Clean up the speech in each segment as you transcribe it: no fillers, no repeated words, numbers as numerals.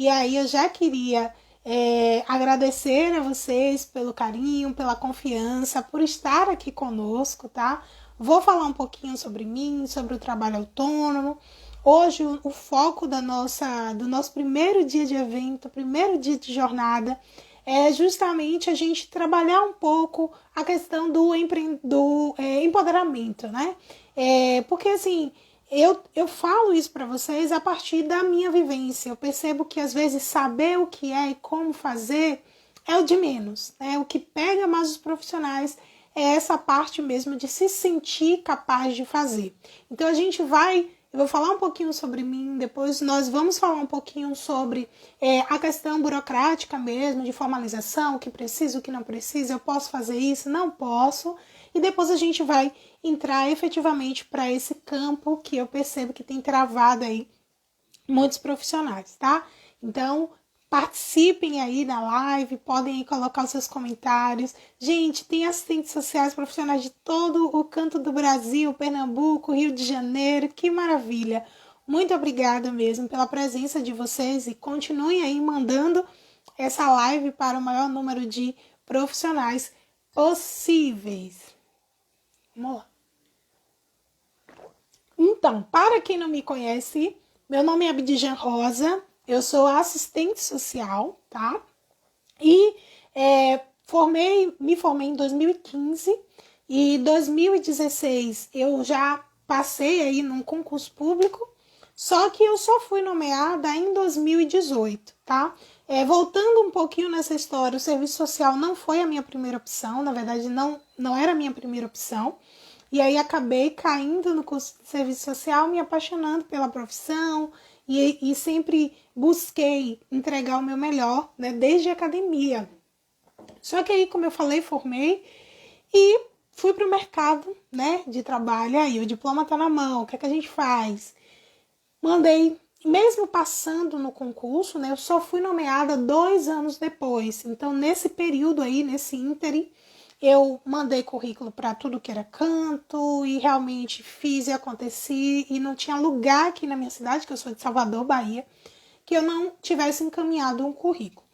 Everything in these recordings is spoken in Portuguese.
E aí eu já queria agradecer a vocês pelo carinho, pela confiança, por estar aqui conosco, tá? Vou falar um pouquinho sobre mim, sobre o trabalho autônomo. Hoje o foco do nosso primeiro dia de evento, primeiro dia de jornada, é justamente a gente trabalhar um pouco a questão do empoderamento, né? Porque assim, eu falo isso para vocês a partir da minha vivência. Eu percebo que às vezes saber o que é e como fazer é o de menos, né? O que pega mais os profissionais é essa parte mesmo de se sentir capaz de fazer. Então eu vou falar um pouquinho sobre mim, depois nós vamos falar um pouquinho sobre a questão burocrática mesmo, de formalização, o que precisa, o que não precisa, eu posso fazer isso, não posso, e depois a gente vai entrar efetivamente para esse campo que eu percebo que tem travado aí muitos profissionais, tá? Então, participem aí da live, podem aí colocar os seus comentários. Gente, tem assistentes sociais profissionais de todo o canto do Brasil, Pernambuco, Rio de Janeiro, que maravilha! Muito obrigada mesmo pela presença de vocês e continuem aí mandando essa live para o maior número de profissionais possíveis. Vamos lá. Então, para quem não me conhece, meu nome é Abdijan Rosa, eu sou assistente social, tá? E me formei em 2015 e em 2016 eu já passei aí num concurso público, só que eu só fui nomeada em 2018, tá? Voltando um pouquinho nessa história, o serviço social não foi a minha primeira opção, na verdade não era a minha primeira opção. E aí acabei caindo no curso de serviço social, me apaixonando pela profissão e sempre busquei entregar o meu melhor, né, desde a academia. Só que aí, como eu falei, formei e fui para o mercado, né, de trabalho. Aí o diploma está na mão, o que é que a gente faz? Mandei, mesmo passando no concurso, né, eu só fui nomeada 2 anos depois. Então, nesse período aí, nesse ínterim, eu mandei currículo para tudo que era canto e realmente fiz e aconteci e não tinha lugar aqui na minha cidade, que eu sou de Salvador, Bahia, que eu não tivesse encaminhado um currículo.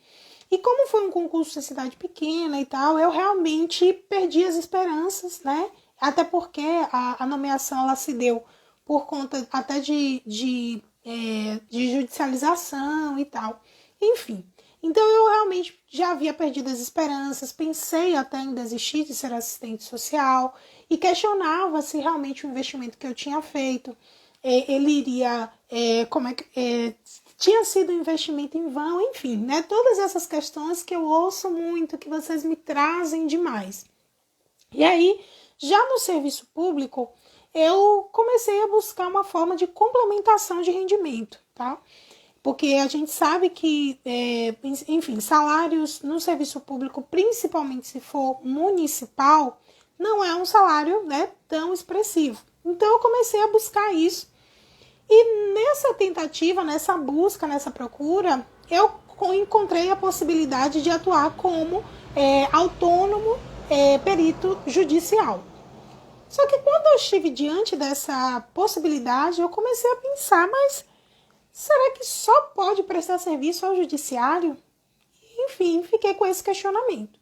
E como foi um concurso de cidade pequena e tal, eu realmente perdi as esperanças, né? Até porque a nomeação ela se deu por conta até de judicialização e tal. Enfim, então eu realmente já havia perdido as esperanças, pensei até em desistir de ser assistente social e questionava se realmente o investimento que eu tinha feito, ele iria, tinha sido um investimento em vão, enfim, né? Todas essas questões que eu ouço muito, que vocês me trazem demais. E aí, já no serviço público, eu comecei a buscar uma forma de complementação de rendimento, tá? Porque a gente sabe que, enfim, salários no serviço público, principalmente se for municipal, não é um salário, né, tão expressivo. Então eu comecei a buscar isso. E nessa tentativa, nessa busca, nessa procura, eu encontrei a possibilidade de atuar como autônomo perito judicial. Só que quando eu estive diante dessa possibilidade, eu comecei a pensar, mas será que só pode prestar serviço ao judiciário? Enfim, fiquei com esse questionamento.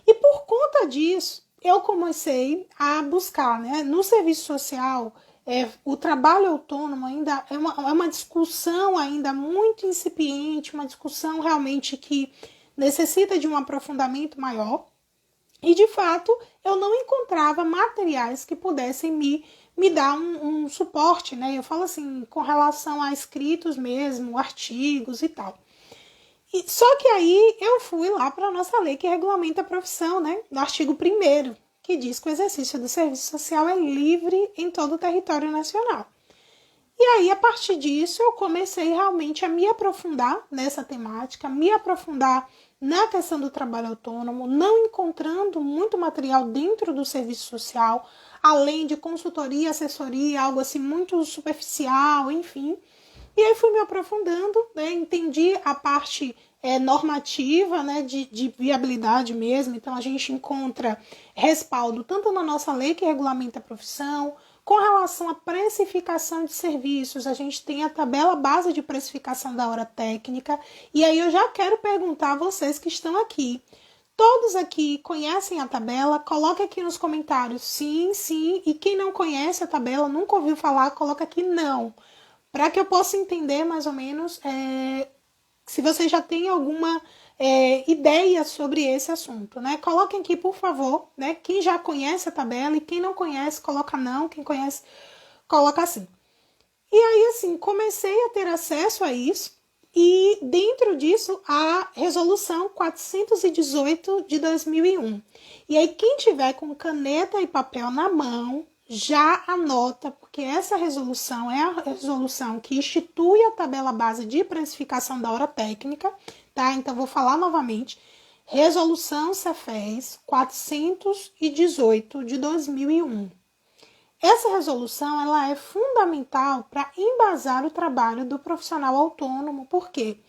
E por conta disso, eu comecei a buscar, né, no serviço social, o trabalho autônomo ainda é uma discussão ainda muito incipiente, uma discussão realmente que necessita de um aprofundamento maior. E, de fato, eu não encontrava materiais que pudessem me dar um suporte, né? Eu falo assim, com relação a escritos mesmo, artigos e tal. Só que aí eu fui lá para a nossa lei que regulamenta a profissão, né? No artigo 1º, que diz que o exercício do serviço social é livre em todo o território nacional. E aí, a partir disso, eu comecei realmente a me aprofundar nessa temática, me aprofundar na questão do trabalho autônomo, não encontrando muito material dentro do serviço social, além de consultoria, assessoria, algo assim muito superficial, enfim. E aí fui me aprofundando, né, entendi a parte normativa, né, de viabilidade mesmo. Então a gente encontra respaldo tanto na nossa lei que regulamenta a profissão, Com relação à precificação de serviços, a gente tem a tabela base de precificação da hora técnica. E aí eu já quero perguntar a vocês que estão aqui. Todos aqui conhecem a tabela? Coloque aqui nos comentários sim, sim. E quem não conhece a tabela, nunca ouviu falar, coloca aqui não. Para que eu possa entender mais ou menos se você já tem alguma ideia sobre esse assunto, né? Coloquem aqui, por favor, né? Quem já conhece a tabela e quem não conhece, coloca não. Quem conhece, coloca assim. E aí, assim, comecei a ter acesso a isso e dentro disso a resolução 418 de 2001. E aí, quem tiver com caneta e papel na mão, já anota, porque essa resolução é a resolução que institui a tabela base de precificação da hora técnica, tá? Então, vou falar novamente. Resolução Cefes 418 de 2001. Essa resolução ela é fundamental para embasar o trabalho do profissional autônomo, porque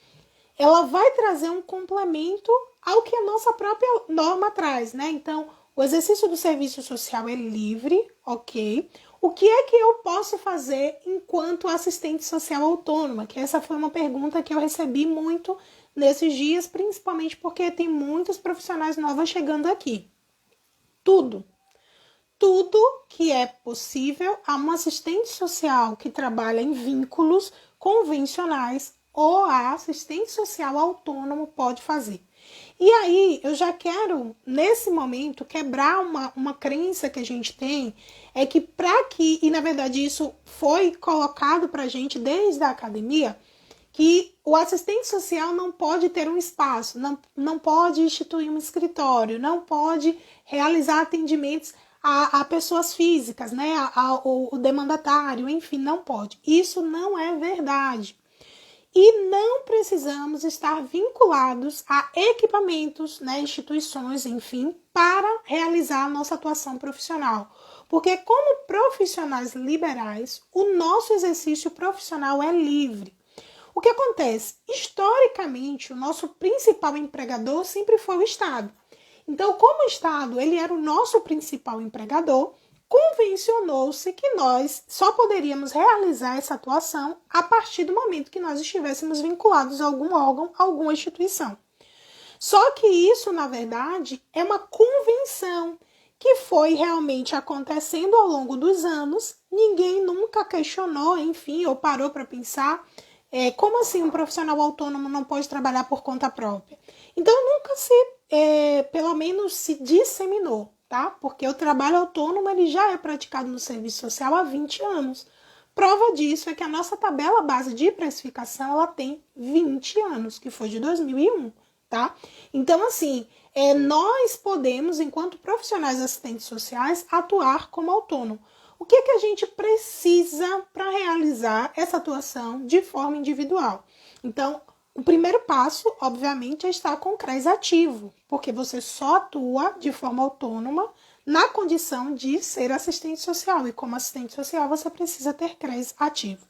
ela vai trazer um complemento ao que a nossa própria norma traz, né? Então, o exercício do serviço social é livre, ok? O que é que eu posso fazer enquanto assistente social autônoma? Que essa foi uma pergunta que eu recebi muito nesses dias, principalmente porque tem muitos profissionais novos chegando aqui. Tudo que é possível a um assistente social que trabalha em vínculos convencionais ou a assistente social autônomo pode fazer. E aí, eu já quero, nesse momento, quebrar uma crença que a gente tem, é que e na verdade isso foi colocado para a gente desde a academia, que o assistente social não pode ter um espaço, não pode instituir um escritório, não pode realizar atendimentos a pessoas físicas, né? O demandatário, enfim, não pode. Isso não é verdade. E não precisamos estar vinculados a equipamentos, né, instituições, enfim, para realizar a nossa atuação profissional. Porque como profissionais liberais, o nosso exercício profissional é livre. O que acontece? Historicamente, o nosso principal empregador sempre foi o Estado. Então, como o Estado ele era o nosso principal empregador, convencionou-se que nós só poderíamos realizar essa atuação a partir do momento que nós estivéssemos vinculados a algum órgão, a alguma instituição. Só que isso, na verdade, é uma convenção que foi realmente acontecendo ao longo dos anos. Ninguém nunca questionou, enfim, ou parou para pensar como assim um profissional autônomo não pode trabalhar por conta própria? Então, nunca pelo menos se disseminou, tá? Porque o trabalho autônomo ele já é praticado no serviço social há 20 anos. Prova disso é que a nossa tabela base de precificação ela tem 20 anos, que foi de 2001, tá? Então, assim, nós podemos, enquanto profissionais assistentes sociais, atuar como autônomo. O que é que a gente precisa para realizar essa atuação de forma individual? Então, o primeiro passo, obviamente, é estar com o CRES ativo, porque você só atua de forma autônoma na condição de ser assistente social. E como assistente social, você precisa ter CRES ativo.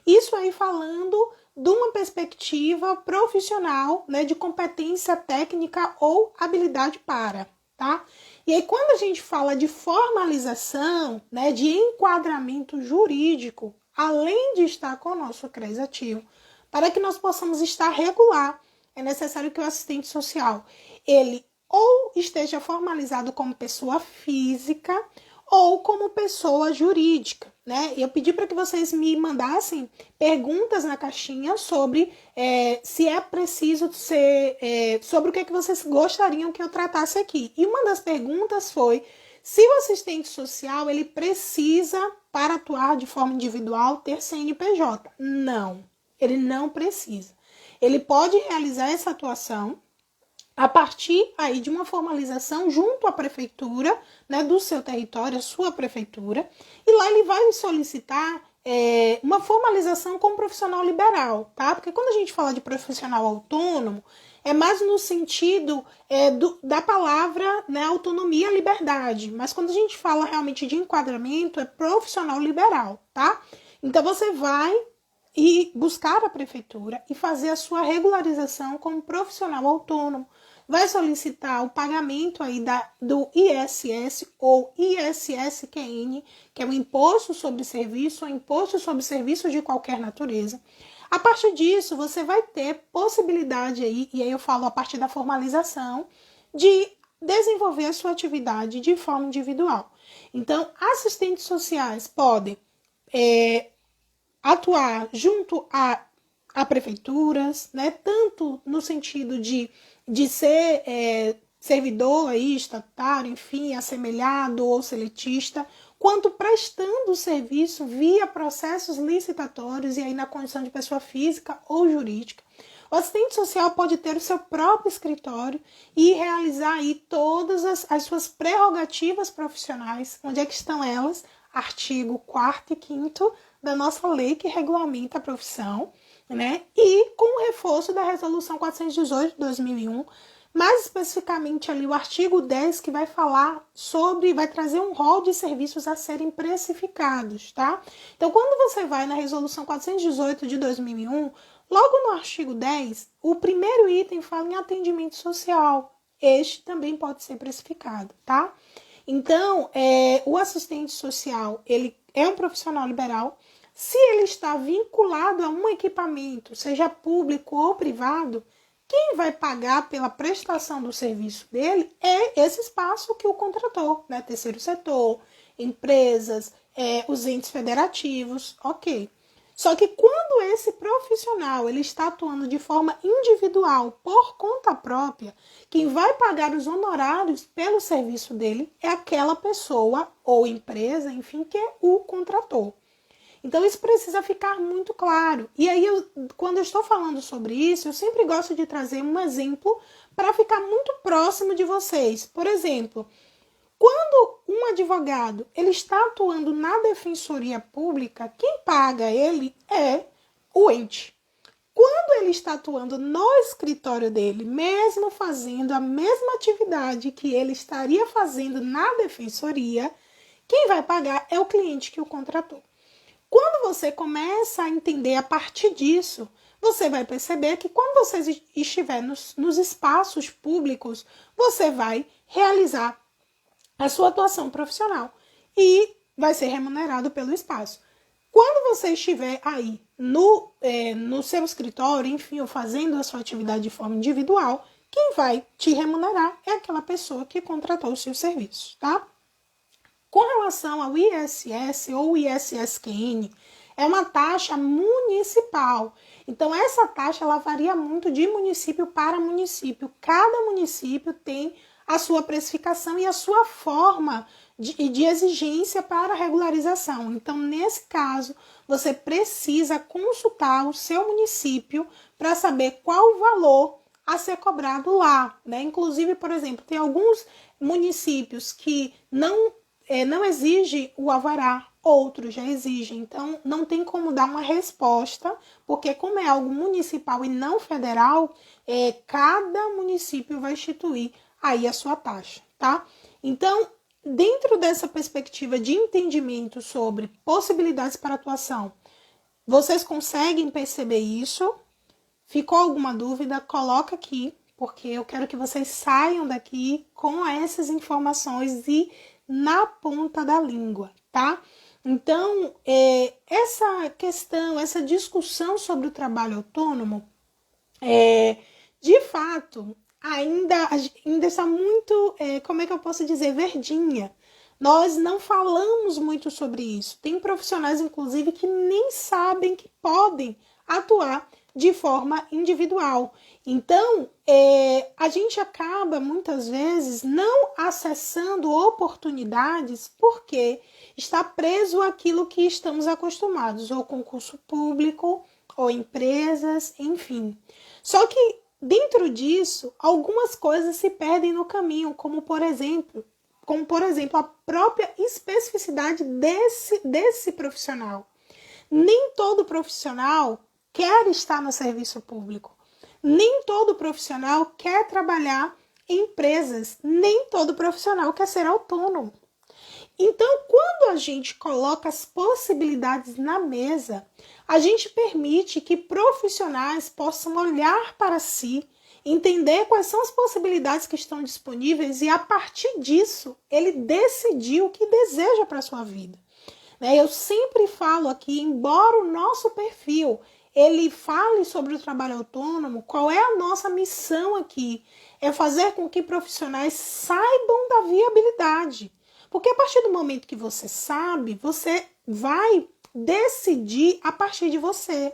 Isso aí falando de uma perspectiva profissional, né, de competência técnica ou habilidade para, tá? E aí, quando a gente fala de formalização, né, de enquadramento jurídico, além de estar com o nosso CRES ativo, para que nós possamos estar regular, é necessário que o assistente social, ele ou esteja formalizado como pessoa física ou como pessoa jurídica, né? Eu pedi para que vocês me mandassem perguntas na caixinha sobre se é preciso ser, sobre o que vocês gostariam que eu tratasse aqui. E uma das perguntas foi se o assistente social ele precisa, para atuar de forma individual, ter CNPJ. Não, ele não precisa. Ele pode realizar essa atuação a partir aí de uma formalização junto à prefeitura, né, do seu território, a sua prefeitura, e lá ele vai solicitar uma formalização como profissional liberal, tá? Porque quando a gente fala de profissional autônomo, é mais no sentido da palavra, né, autonomia e liberdade, mas quando a gente fala realmente de enquadramento, é profissional liberal, tá? Então você vai e buscar a prefeitura e fazer a sua regularização como profissional autônomo. Vai solicitar o pagamento aí do ISS ou ISSQN, que é o Imposto sobre Serviço ou Imposto sobre Serviço de qualquer natureza. A partir disso, você vai ter possibilidade aí, e aí eu falo a partir da formalização, de desenvolver a sua atividade de forma individual. Então, assistentes sociais podem atuar junto a prefeituras, né, tanto no sentido de ser servidor aí, estatutário, enfim, assemelhado ou seletista, quanto prestando serviço via processos licitatórios e aí na condição de pessoa física ou jurídica. O assistente social pode ter o seu próprio escritório e realizar aí todas as suas prerrogativas profissionais. Onde é que estão elas? Artigo 4º e 5º da nossa lei que regulamenta a profissão, né? E com o reforço da Resolução 418 de 2001, mais especificamente ali o artigo 10, que vai falar sobre, vai trazer um rol de serviços a serem precificados, tá? Então, quando você vai na Resolução 418 de 2001, logo no artigo 10, o primeiro item fala em atendimento social. Este também pode ser precificado, tá? Então, o assistente social, ele é um profissional liberal. Se ele está vinculado a um equipamento, seja público ou privado, quem vai pagar pela prestação do serviço dele é esse espaço que o contratou, né? Terceiro setor, empresas, os entes federativos, ok. Só que quando esse profissional ele está atuando de forma individual, por conta própria, quem vai pagar os honorários pelo serviço dele é aquela pessoa ou empresa, enfim, que o contratou. Então, isso precisa ficar muito claro. E aí, quando eu estou falando sobre isso, eu sempre gosto de trazer um exemplo para ficar muito próximo de vocês. Por exemplo, quando um advogado ele está atuando na defensoria pública, quem paga ele é o ente. Quando ele está atuando no escritório dele, mesmo fazendo a mesma atividade que ele estaria fazendo na defensoria, quem vai pagar é o cliente que o contratou. Quando você começa a entender a partir disso, você vai perceber que quando você estiver nos espaços públicos, você vai realizar a sua atuação profissional e vai ser remunerado pelo espaço. Quando você estiver aí no seu escritório, enfim, ou fazendo a sua atividade de forma individual, quem vai te remunerar é aquela pessoa que contratou o seu serviço, tá? Com relação ao ISS ou ISSQN, é uma taxa municipal. Então, essa taxa ela varia muito de município para município. Cada município tem a sua precificação e a sua forma de exigência para a regularização. Então, nesse caso, você precisa consultar o seu município para saber qual o valor a ser cobrado lá, né? Inclusive, por exemplo, tem alguns municípios que não exige o alvará, outros já exigem. Então, não tem como dar uma resposta, porque como é algo municipal e não federal, cada município vai instituir aí a sua taxa, tá? Então, dentro dessa perspectiva de entendimento sobre possibilidades para atuação, vocês conseguem perceber isso? Ficou alguma dúvida? Coloca aqui, porque eu quero que vocês saiam daqui com essas informações e na ponta da língua, tá? Então, essa questão, essa discussão sobre o trabalho autônomo, de fato, ainda está muito, como é que eu posso dizer, verdinha. Nós não falamos muito sobre isso. Tem profissionais, inclusive, que nem sabem que podem atuar de forma individual. Então, a gente acaba, muitas vezes, não acessando oportunidades porque está preso àquilo que estamos acostumados, ou concurso público, ou empresas, enfim. Só que, dentro disso, algumas coisas se perdem no caminho, como por exemplo, a própria especificidade desse profissional. Nem todo profissional quer estar no serviço público. Nem todo profissional quer trabalhar em empresas. Nem todo profissional quer ser autônomo. Então, quando a gente coloca as possibilidades na mesa, a gente permite que profissionais possam olhar para si, entender quais são as possibilidades que estão disponíveis e, a partir disso, ele decidir o que deseja para a sua vida. Eu sempre falo aqui, embora o nosso perfil ele fale sobre o trabalho autônomo, qual é a nossa missão aqui? É fazer com que profissionais saibam da viabilidade. Porque a partir do momento que você sabe, você vai decidir a partir de você.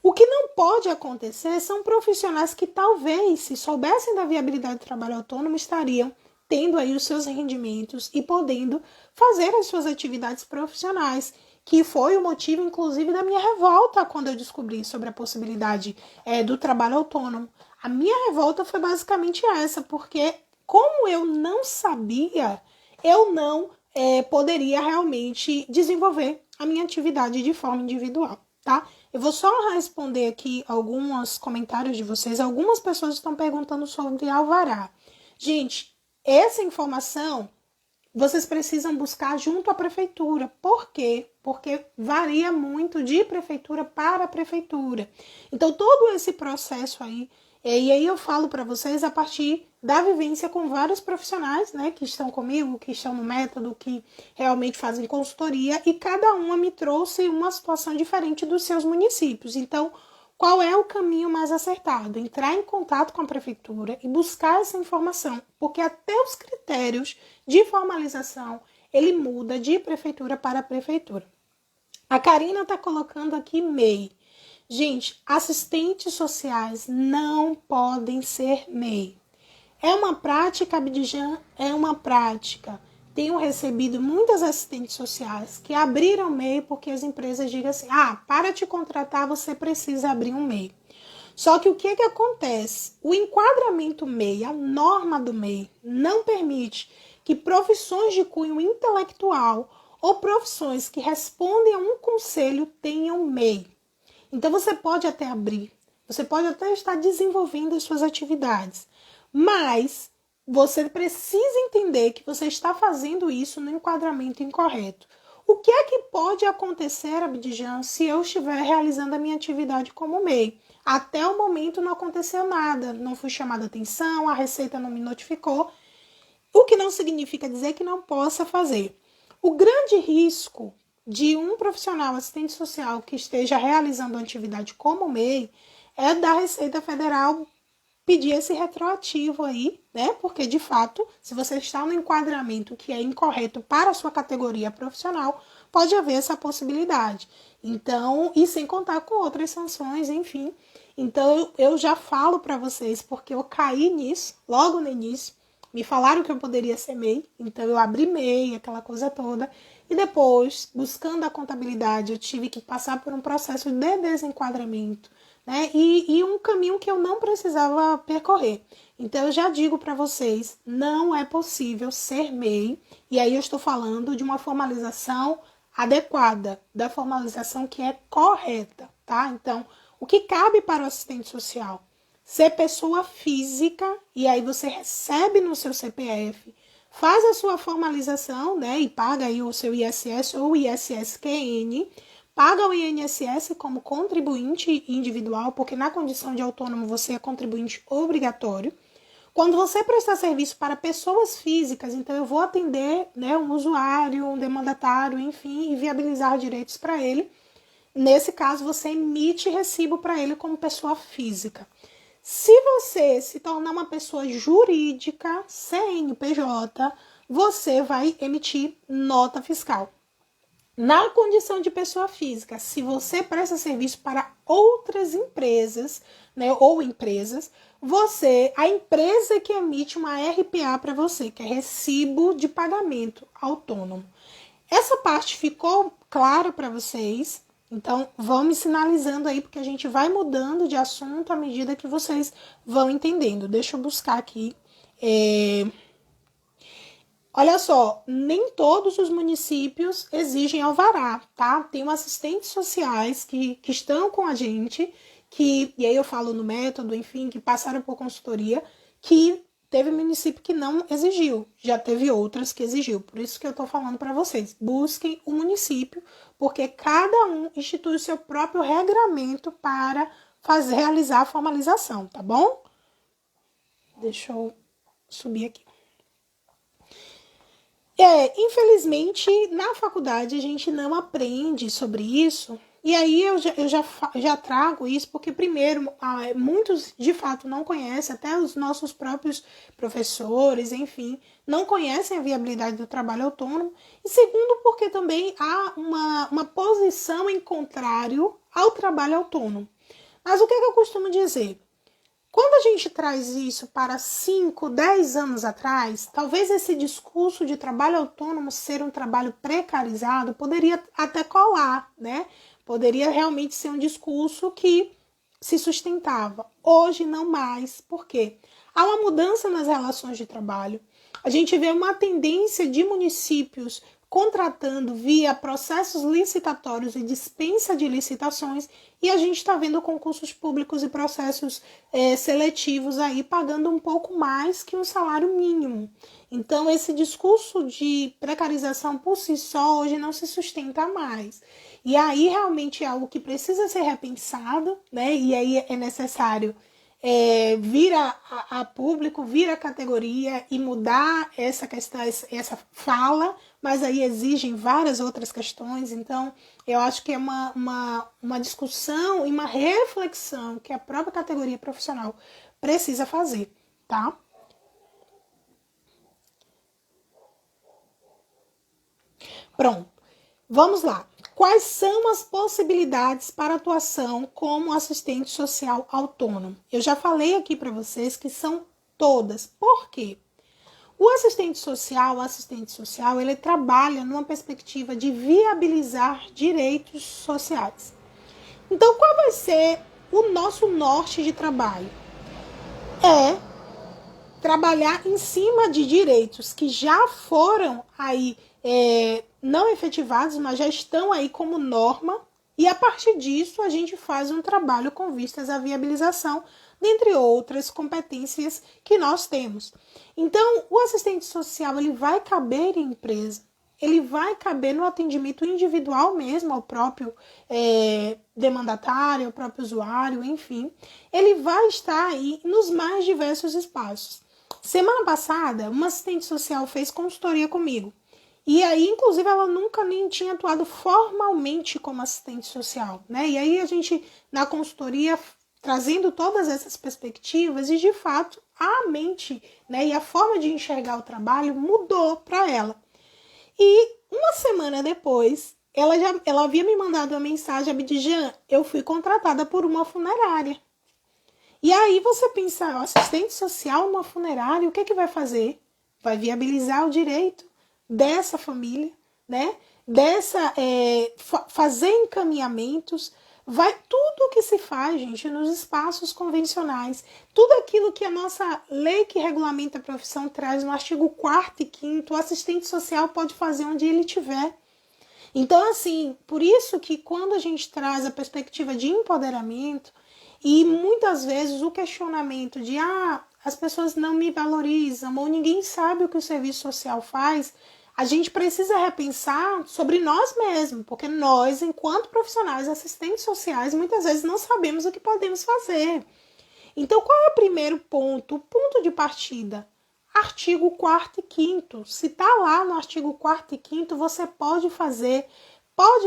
O que não pode acontecer são profissionais que talvez, se soubessem da viabilidade do trabalho autônomo, estariam tendo aí os seus rendimentos e podendo fazer as suas atividades profissionais, que foi o motivo, inclusive, da minha revolta quando eu descobri sobre a possibilidade do trabalho autônomo. A minha revolta foi basicamente essa, porque como eu não sabia, eu não poderia realmente desenvolver a minha atividade de forma individual, tá? Eu vou só responder aqui alguns comentários de vocês. Algumas pessoas estão perguntando sobre alvará. Gente, essa informação vocês precisam buscar junto à prefeitura. Por quê? Porque varia muito de prefeitura para prefeitura. Então, todo esse processo aí, e aí eu falo para vocês a partir da vivência com vários profissionais, né, que estão comigo, que estão no método, que realmente fazem consultoria, e cada uma me trouxe uma situação diferente dos seus municípios. Então, qual é o caminho mais acertado? Entrar em contato com a prefeitura e buscar essa informação, porque até os critérios de formalização, ele muda de prefeitura para prefeitura. A Karina está colocando aqui MEI. Gente, assistentes sociais não podem ser MEI. É uma prática, Abidjan? É uma prática. Tenho recebido muitas assistentes sociais que abriram MEI porque as empresas dizem assim, para te contratar você precisa abrir um MEI. Só que o que acontece? O enquadramento MEI, a norma do MEI, não permite que profissões de cunho intelectual ou profissões que respondem a um conselho tenham MEI. Então você pode até abrir, você pode até estar desenvolvendo as suas atividades, mas você precisa entender que você está fazendo isso no enquadramento incorreto. O que é que pode acontecer, Abidjan, se eu estiver realizando a minha atividade como MEI? Até o momento não aconteceu nada, não fui chamada a atenção, a Receita não me notificou, o que não significa dizer que não possa fazer. O grande risco de um profissional assistente social que esteja realizando uma atividade como MEI é da Receita Federal pedir esse retroativo aí, né? Porque, de fato, se você está no enquadramento que é incorreto para a sua categoria profissional, pode haver essa possibilidade. Então, e sem contar com outras sanções, enfim. Então, eu já falo para vocês, porque eu caí nisso, logo no início, me falaram que eu poderia ser MEI, então eu abri MEI, aquela coisa toda, e depois, buscando a contabilidade, eu tive que passar por um processo de desenquadramento, né? E um caminho que eu não precisava percorrer. Então, eu já digo para vocês, não é possível ser MEI, e aí eu estou falando de uma formalização adequada, da formalização que é correta, tá? Então, o que cabe para o assistente social? Ser pessoa física, e aí você recebe no seu CPF, faz a sua formalização, né, e paga aí o seu ISS ou ISSQN, paga o INSS como contribuinte individual, porque na condição de autônomo você é contribuinte obrigatório. Quando você prestar serviço para pessoas físicas, então eu vou atender, né, um usuário, um demandatário, enfim, e viabilizar direitos para ele. Nesse caso, você emite recibo para ele como pessoa física. Se você se tornar uma pessoa jurídica, CNPJ, você vai emitir nota fiscal. Na condição de pessoa física, se você presta serviço para outras empresas, né, ou empresas, a empresa que emite uma RPA para você, que é Recibo de Pagamento Autônomo. Essa parte ficou clara para vocês? Então, vão me sinalizando aí, porque a gente vai mudando de assunto à medida que vocês vão entendendo. Deixa eu buscar aqui. Olha só, nem todos os municípios exigem alvará, tá? Tem assistentes sociais que estão com a gente, e aí eu falo no método, enfim, que passaram por consultoria, que teve município que não exigiu, já teve outras que exigiu. Por isso que eu estou falando para vocês, busquem o município, porque cada um institui o seu próprio regramento para realizar a formalização, tá bom? Deixa eu subir aqui. Infelizmente, na faculdade a gente não aprende sobre isso. E aí eu já trago isso porque, primeiro, muitos de fato não conhecem, até os nossos próprios professores, enfim, não conhecem a viabilidade do trabalho autônomo. E segundo, porque também há uma posição em contrário ao trabalho autônomo. Mas o que eu costumo dizer? Quando a gente traz isso para 5, 10 anos atrás, talvez esse discurso de trabalho autônomo ser um trabalho precarizado poderia até colar, né? Poderia realmente ser um discurso que se sustentava. Hoje não mais. Por quê? Há uma mudança nas relações de trabalho. A gente vê uma tendência de municípios contratando via processos licitatórios e dispensa de licitações, e a gente está vendo concursos públicos e processos seletivos aí pagando um pouco mais que um salário mínimo. Então, esse discurso de precarização por si só hoje não se sustenta mais. E aí realmente é algo que precisa ser repensado, né? E aí é necessário vir a público, vir a categoria e mudar essa questão, essa fala, mas aí exigem várias outras questões. Então, eu acho que é uma discussão e uma reflexão que a própria categoria profissional precisa fazer, tá? Pronto, vamos lá. Quais são as possibilidades para atuação como assistente social autônomo? Eu já falei aqui para vocês que são todas. Por quê? O assistente social, ele trabalha numa perspectiva de viabilizar direitos sociais. Então, qual vai ser o nosso norte de trabalho? É trabalhar em cima de direitos que já foram aí não efetivados, mas já estão aí como norma, e a partir disso a gente faz um trabalho com vistas à viabilização, dentre outras competências que nós temos. Então, o assistente social ele vai caber em empresa, ele vai caber no atendimento individual mesmo, ao próprio demandatário, ao próprio usuário, enfim. Ele vai estar aí nos mais diversos espaços. Semana passada, uma assistente social fez consultoria comigo. E aí, inclusive, ela nunca nem tinha atuado formalmente como assistente social, né? E aí a gente, na consultoria, trazendo todas essas perspectivas e, de fato, a mente, né, e a forma de enxergar o trabalho mudou para ela. E uma semana depois, ela havia me mandado uma mensagem, Abdijan, eu fui contratada por uma funerária. E aí você pensa, assistente social numa funerária, o que vai fazer? Vai viabilizar o direito dessa família, né? Fazer encaminhamentos, vai tudo o que se faz, gente, nos espaços convencionais, tudo aquilo que a nossa lei que regulamenta a profissão traz no artigo 4º e 5º, o assistente social pode fazer onde ele estiver. Então, assim, por isso que quando a gente traz a perspectiva de empoderamento e muitas vezes o questionamento de as pessoas não me valorizam ou ninguém sabe o que o serviço social faz, a gente precisa repensar sobre nós mesmos, porque nós, enquanto profissionais, assistentes sociais, muitas vezes não sabemos o que podemos fazer. Então, qual é o primeiro ponto? O ponto de partida? Artigo 4º e 5º. Se está lá no artigo 4º e 5º, você pode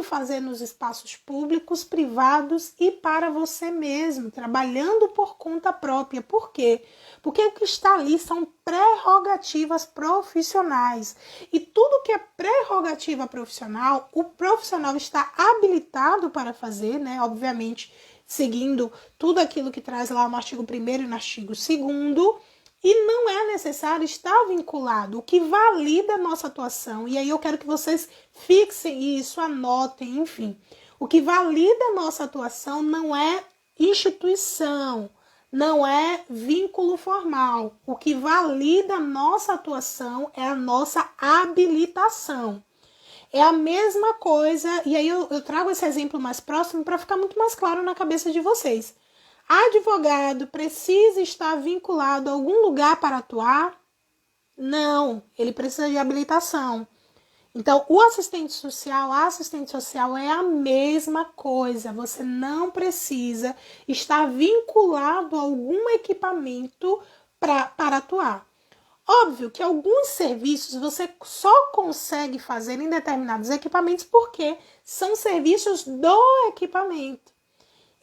fazer nos espaços públicos, privados e para você mesmo, trabalhando por conta própria. Por quê? Porque o que está ali são prerrogativas profissionais. E tudo que é prerrogativa profissional, o profissional está habilitado para fazer, né? Obviamente, seguindo tudo aquilo que traz lá no artigo 1º e no artigo 2º, e não é necessário estar vinculado, o que valida a nossa atuação. E aí eu quero que vocês fixem isso, anotem, enfim. O que valida a nossa atuação não é instituição, não é vínculo formal. O que valida a nossa atuação é a nossa habilitação. É a mesma coisa, e aí eu trago esse exemplo mais próximo para ficar muito mais claro na cabeça de vocês. Advogado precisa estar vinculado a algum lugar para atuar? Não, ele precisa de habilitação. Então, o assistente social, a assistente social é a mesma coisa. Você não precisa estar vinculado a algum equipamento para atuar. Óbvio que alguns serviços você só consegue fazer em determinados equipamentos porque são serviços do equipamento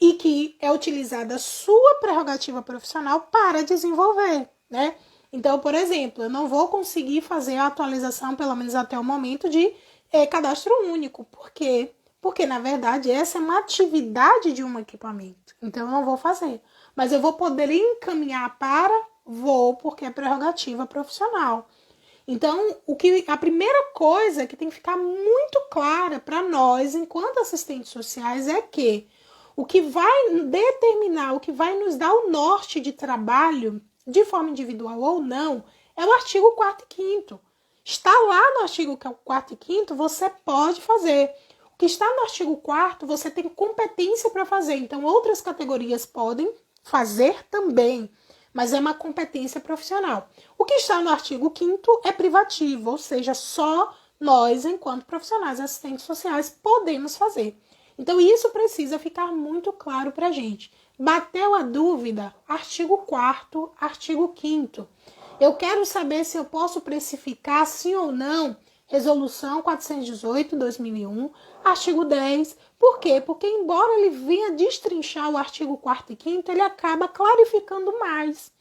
e que é utilizada a sua prerrogativa profissional para desenvolver, né? Então, por exemplo, eu não vou conseguir fazer a atualização, pelo menos até o momento, de cadastro único. Por quê? Porque, na verdade, essa é uma atividade de um equipamento. Então, eu não vou fazer. Mas eu vou poder encaminhar para... Vou, porque é prerrogativa profissional. Então, a primeira coisa que tem que ficar muito clara para nós, enquanto assistentes sociais, é que o que vai determinar, o que vai nos dar o norte de trabalho, de forma individual ou não, é o artigo 4º e 5º. Está lá no artigo 4º e 5º, você pode fazer. O que está no artigo 4º, você tem competência para fazer. Então, outras categorias podem fazer também, mas é uma competência profissional. O que está no artigo 5º é privativo, ou seja, só nós, enquanto profissionais assistentes sociais, podemos fazer. Então, isso precisa ficar muito claro para a gente. Bateu a dúvida? Artigo 4º, artigo 5º. Eu quero saber se eu posso precificar, sim ou não, Resolução 418/2001, artigo 10. Por quê? Porque, embora ele venha destrinchar o artigo 4º e 5º, ele acaba clarificando mais.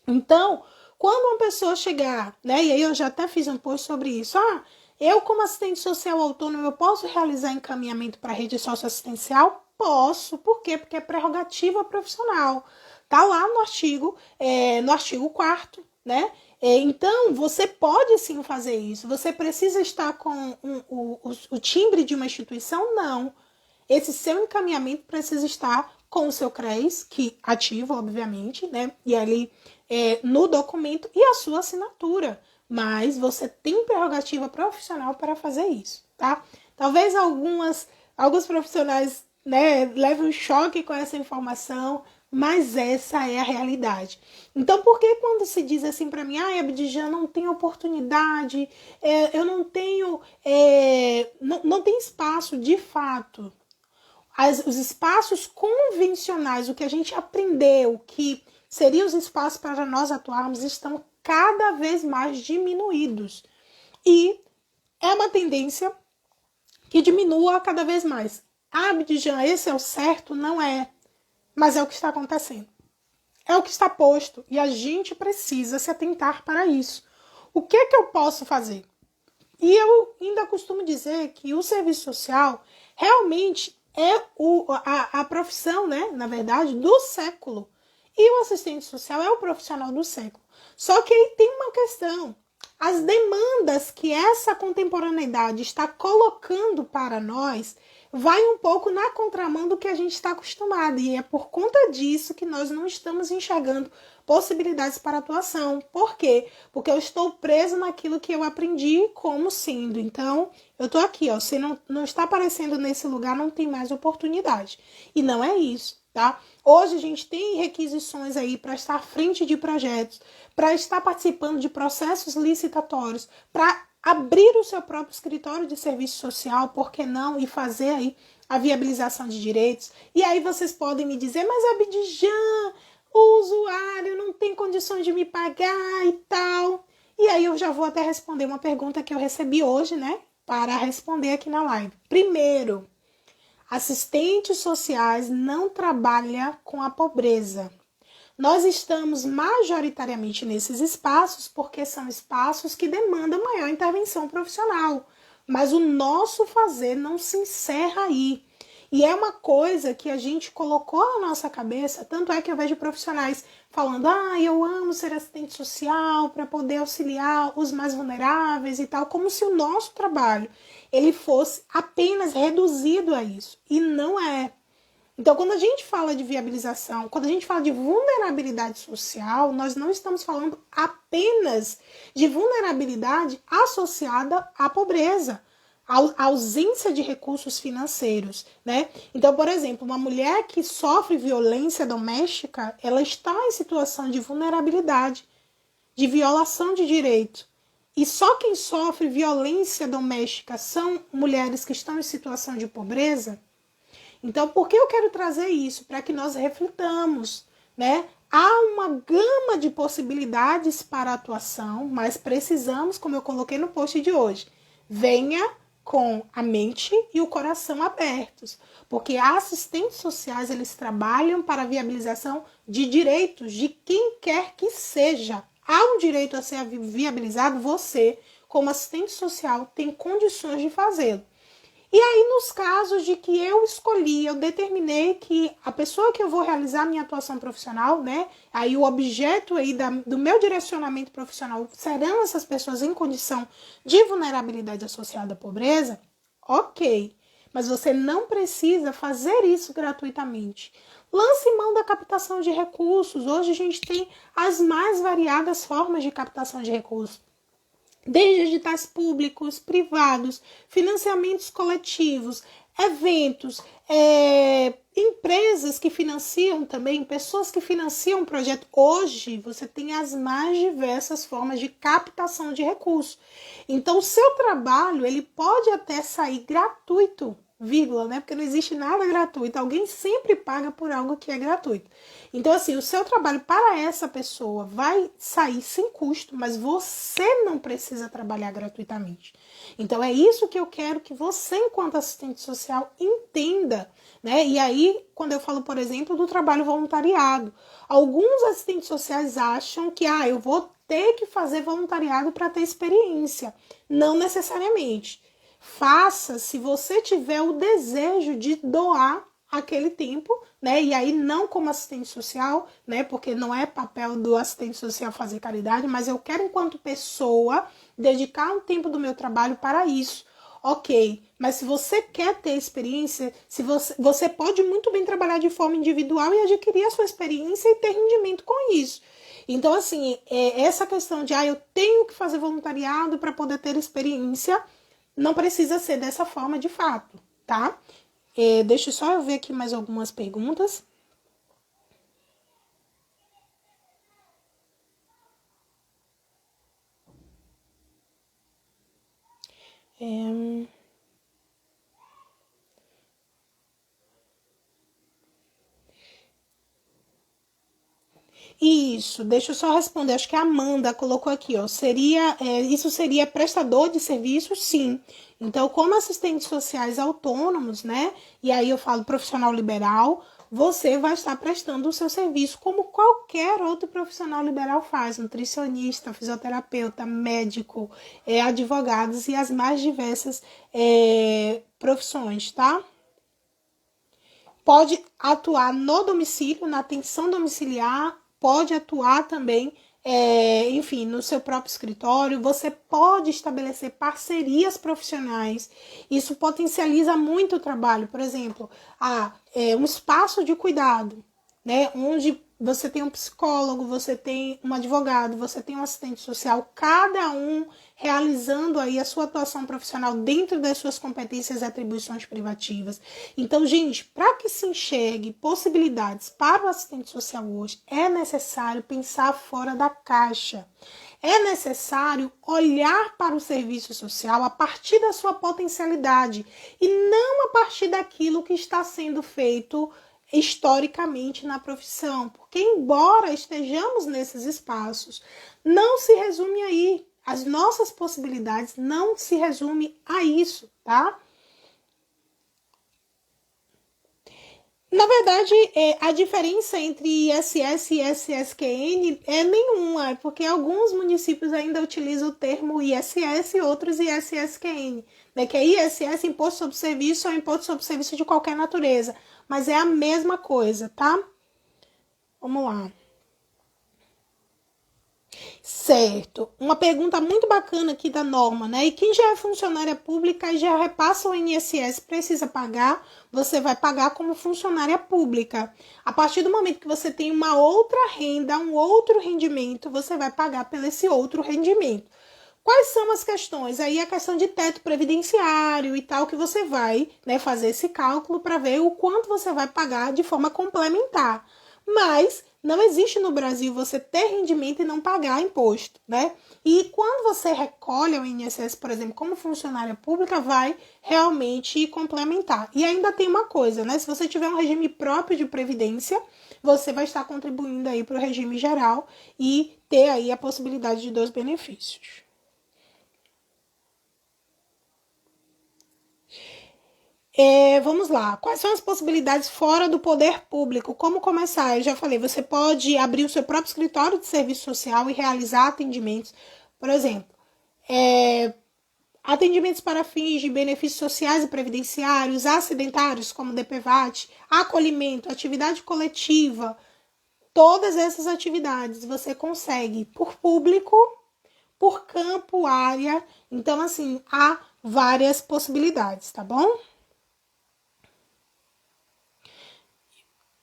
Então, quando uma pessoa chegar, né, e aí eu já até fiz um post sobre isso, eu como assistente social autônomo, eu posso realizar encaminhamento para a rede socioassistencial? Posso. Por quê? Porque é prerrogativa profissional. Tá lá no artigo 4º, né? Então, você pode sim fazer isso. Você precisa estar com o timbre de uma instituição? Não. Esse seu encaminhamento precisa estar com o seu CRES, que ativo, obviamente, né? E ali no documento e a sua assinatura. Mas você tem prerrogativa profissional para fazer isso, tá? Talvez alguns profissionais, né, levem um choque com essa informação, mas essa é a realidade. Então, por que quando se diz assim para mim, Abdijan, não tem oportunidade, eu não tenho, não tem espaço, de fato. Os espaços convencionais, o que a gente aprendeu, que seriam os espaços para nós atuarmos, estão cada vez mais diminuídos. E é uma tendência que diminua cada vez mais. Abdijan, esse é o certo? Não é. Mas é o que está acontecendo. É o que está posto. E a gente precisa se atentar para isso. O que é que eu posso fazer? E eu ainda costumo dizer que o serviço social realmente é a profissão, né, na verdade, do século. E o assistente social é o profissional do século. Só que aí tem uma questão. As demandas que essa contemporaneidade está colocando para nós vai um pouco na contramão do que a gente está acostumado. E é por conta disso que nós não estamos enxergando possibilidades para atuação. Por quê? Porque eu estou preso naquilo que eu aprendi como sendo. Então, eu estou aqui, ó. Se não está aparecendo nesse lugar, não tem mais oportunidade. E não é isso, tá? Hoje a gente tem requisições aí para estar à frente de projetos, para estar participando de processos licitatórios, para abrir o seu próprio escritório de serviço social, por que não? E fazer aí a viabilização de direitos. E aí vocês podem me dizer, mas Abdijan, o usuário não tem condições de me pagar e tal. E aí eu já vou até responder uma pergunta que eu recebi hoje, né? Para responder aqui na live. Primeiro, assistentes sociais não trabalham com a pobreza. Nós estamos majoritariamente nesses espaços porque são espaços que demandam maior intervenção profissional. Mas o nosso fazer não se encerra aí. E é uma coisa que a gente colocou na nossa cabeça, tanto é que eu vejo profissionais falando, eu amo ser assistente social para poder auxiliar os mais vulneráveis e tal, como se o nosso trabalho ele fosse apenas reduzido a isso. E não é. Então, quando a gente fala de viabilização, quando a gente fala de vulnerabilidade social, nós não estamos falando apenas de vulnerabilidade associada à pobreza. a ausência de recursos financeiros, né? Então, por exemplo, uma mulher que sofre violência doméstica, ela está em situação de vulnerabilidade, de violação de direito. E só quem sofre violência doméstica são mulheres que estão em situação de pobreza. Então, por que eu quero trazer isso? Para que nós reflitamos, né? Há uma gama de possibilidades para a atuação, mas precisamos, como eu coloquei no post de hoje, venha com a mente e o coração abertos, porque assistentes sociais, eles trabalham para a viabilização de direitos de quem quer que seja. Há um direito a ser viabilizado, você, como assistente social, tem condições de fazê-lo. E aí, nos casos de que eu escolhi, eu determinei que a pessoa que eu vou realizar minha atuação profissional, né? Aí o objeto aí do meu direcionamento profissional serão essas pessoas em condição de vulnerabilidade associada à pobreza, ok. Mas você não precisa fazer isso gratuitamente. Lance mão da captação de recursos. Hoje a gente tem as mais variadas formas de captação de recursos. Desde editais públicos, privados, financiamentos coletivos, eventos, empresas que financiam também, pessoas que financiam o projeto. Hoje você tem as mais diversas formas de captação de recursos. Então o seu trabalho ele pode até sair gratuito, vírgula, né? Porque não existe nada gratuito. Alguém sempre paga por algo que é gratuito. Então, assim, o seu trabalho para essa pessoa vai sair sem custo, mas você não precisa trabalhar gratuitamente. Então, é isso que eu quero que você, enquanto assistente social, entenda, né? E aí, quando eu falo, por exemplo, do trabalho voluntariado, alguns assistentes sociais acham que, eu vou ter que fazer voluntariado para ter experiência. Não necessariamente. Faça se você tiver o desejo de doar aquele tempo, né? E aí não como assistente social, né? Porque não é papel do assistente social fazer caridade, mas eu quero, enquanto pessoa, dedicar um tempo do meu trabalho para isso. Ok, mas se você quer ter experiência, se você pode muito bem trabalhar de forma individual e adquirir a sua experiência e ter rendimento com isso. Então, assim, essa questão de eu tenho que fazer voluntariado para poder ter experiência, não precisa ser dessa forma de fato, tá? Deixa só eu ver aqui mais algumas perguntas. Isso, deixa eu só responder. Acho que a Amanda colocou aqui, ó. Isso seria prestador de serviço? Sim. Então, como assistentes sociais autônomos, né? E aí eu falo profissional liberal, você vai estar prestando o seu serviço como qualquer outro profissional liberal faz, nutricionista, fisioterapeuta, médico, advogados e as mais diversas profissões, tá? Pode atuar no domicílio, na atenção domiciliar, pode atuar também, enfim, no seu próprio escritório. Você pode estabelecer parcerias profissionais. Isso potencializa muito o trabalho. Por exemplo, um espaço de cuidado, né, onde você tem um psicólogo, você tem um advogado, você tem um assistente social, cada um realizando aí a sua atuação profissional dentro das suas competências e atribuições privativas. Então, gente, para que se enxergue possibilidades para o assistente social hoje, é necessário pensar fora da caixa. É necessário olhar para o serviço social a partir da sua potencialidade e não a partir daquilo que está sendo feito historicamente na profissão, porque embora estejamos nesses espaços, não se resume aí. As nossas possibilidades não se resumem a isso, tá? Na verdade, a diferença entre ISS e SSQN é nenhuma, porque alguns municípios ainda utilizam o termo ISS e outros ISSQN, né? Que é ISS, Imposto sobre Serviço, ou Imposto sobre Serviço de qualquer natureza, mas é a mesma coisa, tá? Vamos lá. Certo. Uma pergunta muito bacana aqui da Norma, né? E quem já é funcionária pública e já repassa o INSS precisa pagar? Você vai pagar como funcionária pública. A partir do momento que você tem uma outra renda, um outro rendimento, você vai pagar pelo esse outro rendimento. Quais são as questões? Aí a questão de teto previdenciário e tal, que você vai, né, fazer esse cálculo para ver o quanto você vai pagar de forma complementar. Mas não existe no Brasil você ter rendimento e não pagar imposto, né? E quando você recolhe o INSS, por exemplo, como funcionária pública, vai realmente complementar. E ainda tem uma coisa, né? Se você tiver um regime próprio de previdência, você vai estar contribuindo aí para o regime geral e ter aí a possibilidade de 2 benefícios. Vamos lá. Quais são as possibilidades fora do poder público? Como começar? Eu já falei, você pode abrir o seu próprio escritório de serviço social e realizar atendimentos. Por exemplo, atendimentos para fins de benefícios sociais e previdenciários, acidentários, como DPVAT, acolhimento, atividade coletiva. Todas essas atividades você consegue por público, por campo, área. Então, assim, há várias possibilidades, tá bom?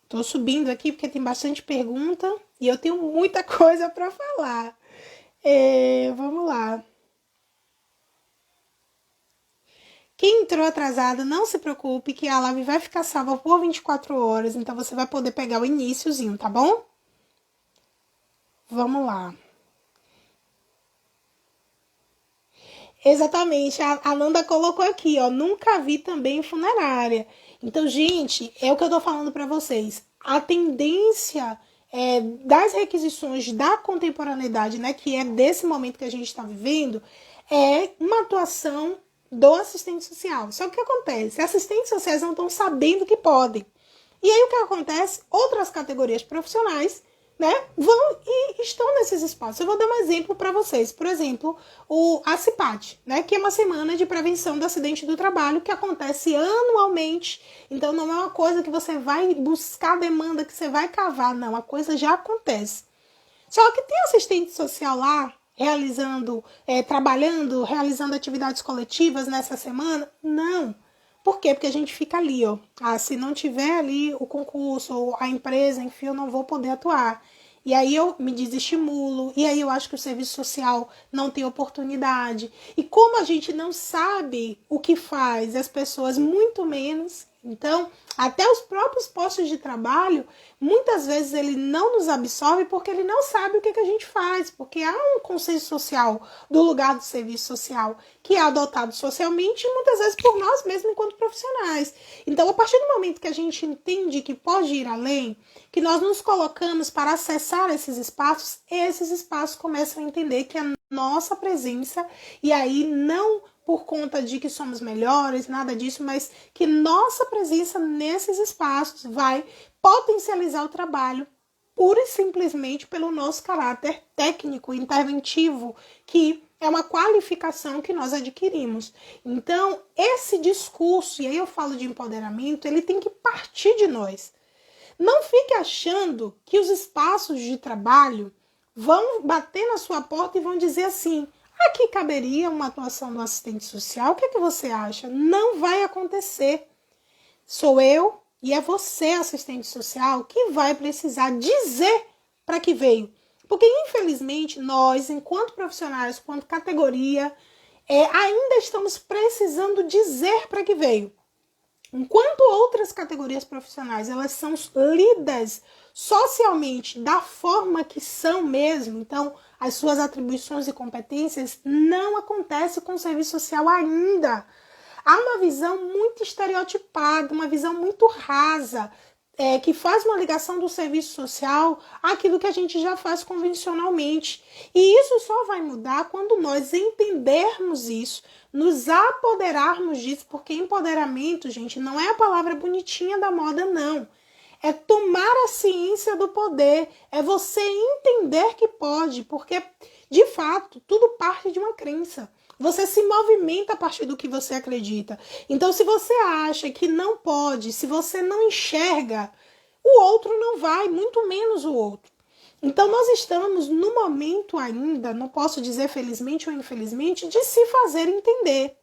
Tô subindo aqui porque tem bastante pergunta e eu tenho muita coisa para falar. Vamos lá. Quem entrou atrasado, não se preocupe que a live vai ficar salva por 24 horas, então você vai poder pegar o iniciozinho, tá bom? Vamos lá. Exatamente, a Nanda colocou aqui, ó, nunca vi também em funerária. Então, gente, é o que eu tô falando para vocês. A tendência das requisições da contemporaneidade, né, que é desse momento que a gente está vivendo, é uma atuação do assistente social. Só que o que acontece? Assistentes sociais não estão sabendo que podem. E aí o que acontece? Outras categorias profissionais, né, vão e estão nesses espaços. Eu vou dar um exemplo para vocês. Por exemplo, a CIPAT, né, que é uma semana de prevenção do acidente do trabalho que acontece anualmente. Então não é uma coisa que você vai buscar demanda, que você vai cavar, não. A coisa já acontece. Só que tem assistente social lá realizando, trabalhando, realizando atividades coletivas nessa semana? Não. Por quê? Porque a gente fica ali, ó. Se não tiver ali o concurso ou a empresa, enfim, eu não vou poder atuar. E aí eu me desestimulo, e aí eu acho que o serviço social não tem oportunidade. E como a gente não sabe o que faz, as pessoas muito menos. Então, até os próprios postos de trabalho, muitas vezes ele não nos absorve porque ele não sabe o que a gente faz, porque há um conceito social do lugar do serviço social que é adotado socialmente e muitas vezes por nós mesmos enquanto profissionais. Então, a partir do momento que a gente entende que pode ir além, que nós nos colocamos para acessar esses espaços começam a entender que a nossa presença, e aí não por conta de que somos melhores, nada disso, mas que nossa presença nesses espaços vai potencializar o trabalho pura e simplesmente pelo nosso caráter técnico, interventivo, que é uma qualificação que nós adquirimos. Então, esse discurso, e aí eu falo de empoderamento, ele tem que partir de nós. Não fique achando que os espaços de trabalho vão bater na sua porta e vão dizer assim: aqui caberia uma atuação do assistente social, o que você acha? Não vai acontecer. Sou eu e é você, assistente social, que vai precisar dizer para que veio. Porque, infelizmente, nós, enquanto profissionais, enquanto categoria, ainda estamos precisando dizer para que veio. Enquanto outras categorias profissionais, elas são lidas socialmente da forma que são mesmo, então as suas atribuições e competências, não acontece com o serviço social ainda. Há uma visão muito estereotipada, uma visão muito rasa, que faz uma ligação do serviço social àquilo que a gente já faz convencionalmente. E isso só vai mudar quando nós entendermos isso, nos apoderarmos disso, porque empoderamento, gente, não é a palavra bonitinha da moda, não. É tomar a ciência do poder, é você entender que pode, porque, de fato, tudo parte de uma crença. Você se movimenta a partir do que você acredita. Então, se você acha que não pode, se você não enxerga, o outro não vai, muito menos o outro. Então, nós estamos no momento ainda, não posso dizer felizmente ou infelizmente, de se fazer entender.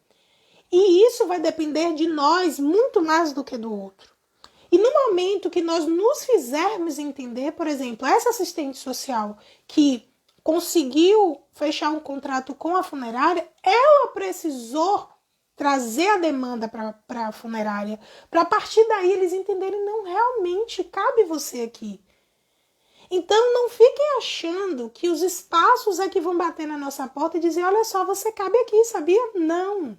E isso vai depender de nós muito mais do que do outro. E no momento que nós nos fizermos entender, por exemplo, essa assistente social que conseguiu fechar um contrato com a funerária, ela precisou trazer a demanda para a funerária, para a partir daí eles entenderem, não, realmente cabe você aqui. Então não fiquem achando que os espaços é que vão bater na nossa porta e dizer, olha só, você cabe aqui, sabia? Não.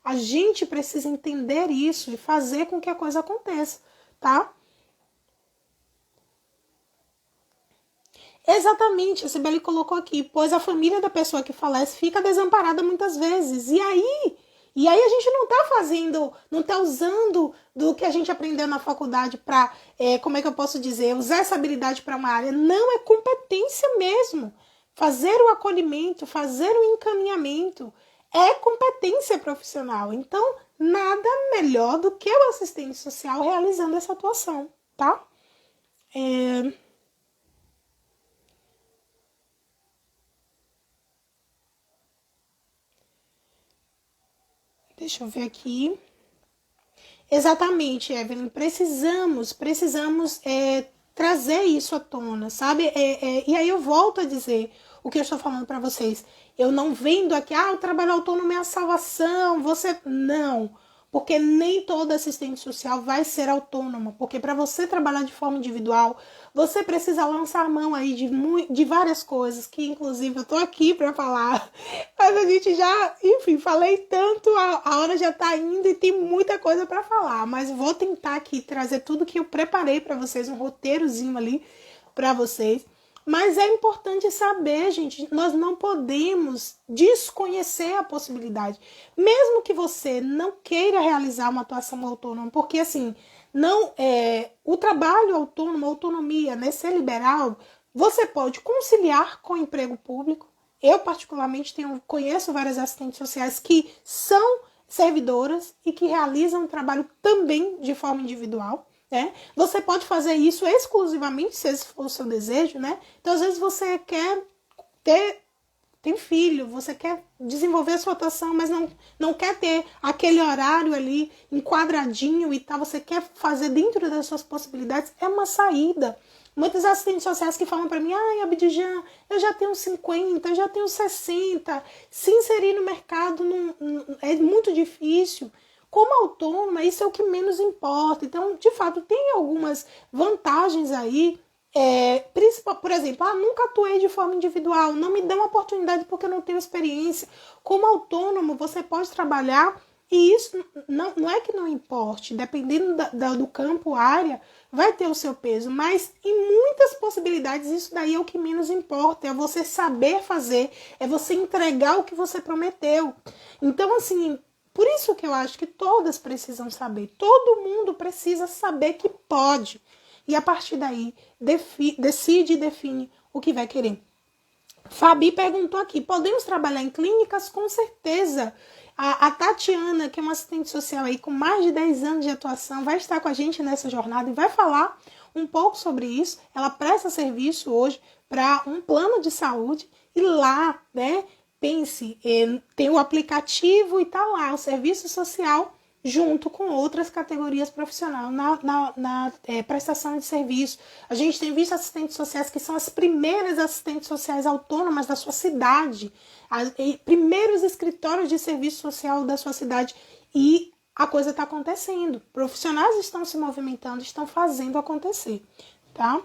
A gente precisa entender isso e fazer com que a coisa aconteça, tá? Exatamente, a Sibeli colocou aqui, pois a família da pessoa que falece fica desamparada muitas vezes. E aí a gente não tá fazendo, não tá usando do que a gente aprendeu na faculdade para, como é que eu posso dizer, usar essa habilidade para uma área. Não, é competência mesmo. Fazer o acolhimento, fazer o encaminhamento é competência profissional. Então, nada melhor do que o assistente social realizando essa atuação, tá? Deixa eu ver aqui. Exatamente, Evelyn. Precisamos trazer isso à tona, sabe? E aí eu volto a dizer o que eu estou falando para vocês. Eu não vendo aqui, o trabalho autônomo é a salvação. Você não, porque nem todo assistente social vai ser autônomo, porque para você trabalhar de forma individual, você precisa lançar mão aí de várias coisas, que inclusive eu tô aqui para falar, mas a gente já, enfim, falei tanto, a hora já tá indo e tem muita coisa para falar, mas vou tentar aqui trazer tudo que eu preparei para vocês, um roteirozinho ali para vocês. Mas é importante saber, gente, nós não podemos desconhecer a possibilidade. Mesmo que você não queira realizar uma atuação autônoma, porque assim, não o trabalho autônomo, a autonomia, né, ser liberal, você pode conciliar com o emprego público. Eu, particularmente, conheço várias assistentes sociais que são servidoras e que realizam um trabalho também de forma individual. Né? Você pode fazer isso exclusivamente se esse for o seu desejo, né? Então, às vezes, você quer tem filho, você quer desenvolver a sua atuação, mas não quer ter aquele horário ali enquadradinho e tal, você quer fazer dentro das suas possibilidades, é uma saída. Muitos assistentes sociais que falam para mim, Abdijan, eu já tenho 50, eu já tenho 60, se inserir no mercado é muito difícil. Como autônoma, isso é o que menos importa. Então, de fato, tem algumas vantagens aí. Por exemplo, nunca atuei de forma individual, não me dão oportunidade porque eu não tenho experiência. Como autônomo, você pode trabalhar e isso não é que não importe, dependendo do campo, área, vai ter o seu peso, mas em muitas possibilidades isso daí é o que menos importa, é você saber fazer, é você entregar o que você prometeu. Então, assim, por isso que eu acho que todas precisam saber, todo mundo precisa saber que pode. E a partir daí, decide e define o que vai querer. Fabi perguntou aqui, podemos trabalhar em clínicas? Com certeza. A Tatiana, que é uma assistente social aí com mais de 10 anos de atuação, vai estar com a gente nessa jornada e vai falar um pouco sobre isso. Ela presta serviço hoje para um plano de saúde e lá, né, pense, tem o aplicativo e tá lá, o serviço social junto com outras categorias profissionais na prestação de serviço. A gente tem visto assistentes sociais que são as primeiras assistentes sociais autônomas da sua cidade, primeiros escritórios de serviço social da sua cidade, e a coisa está acontecendo. Profissionais estão se movimentando, estão fazendo acontecer, tá?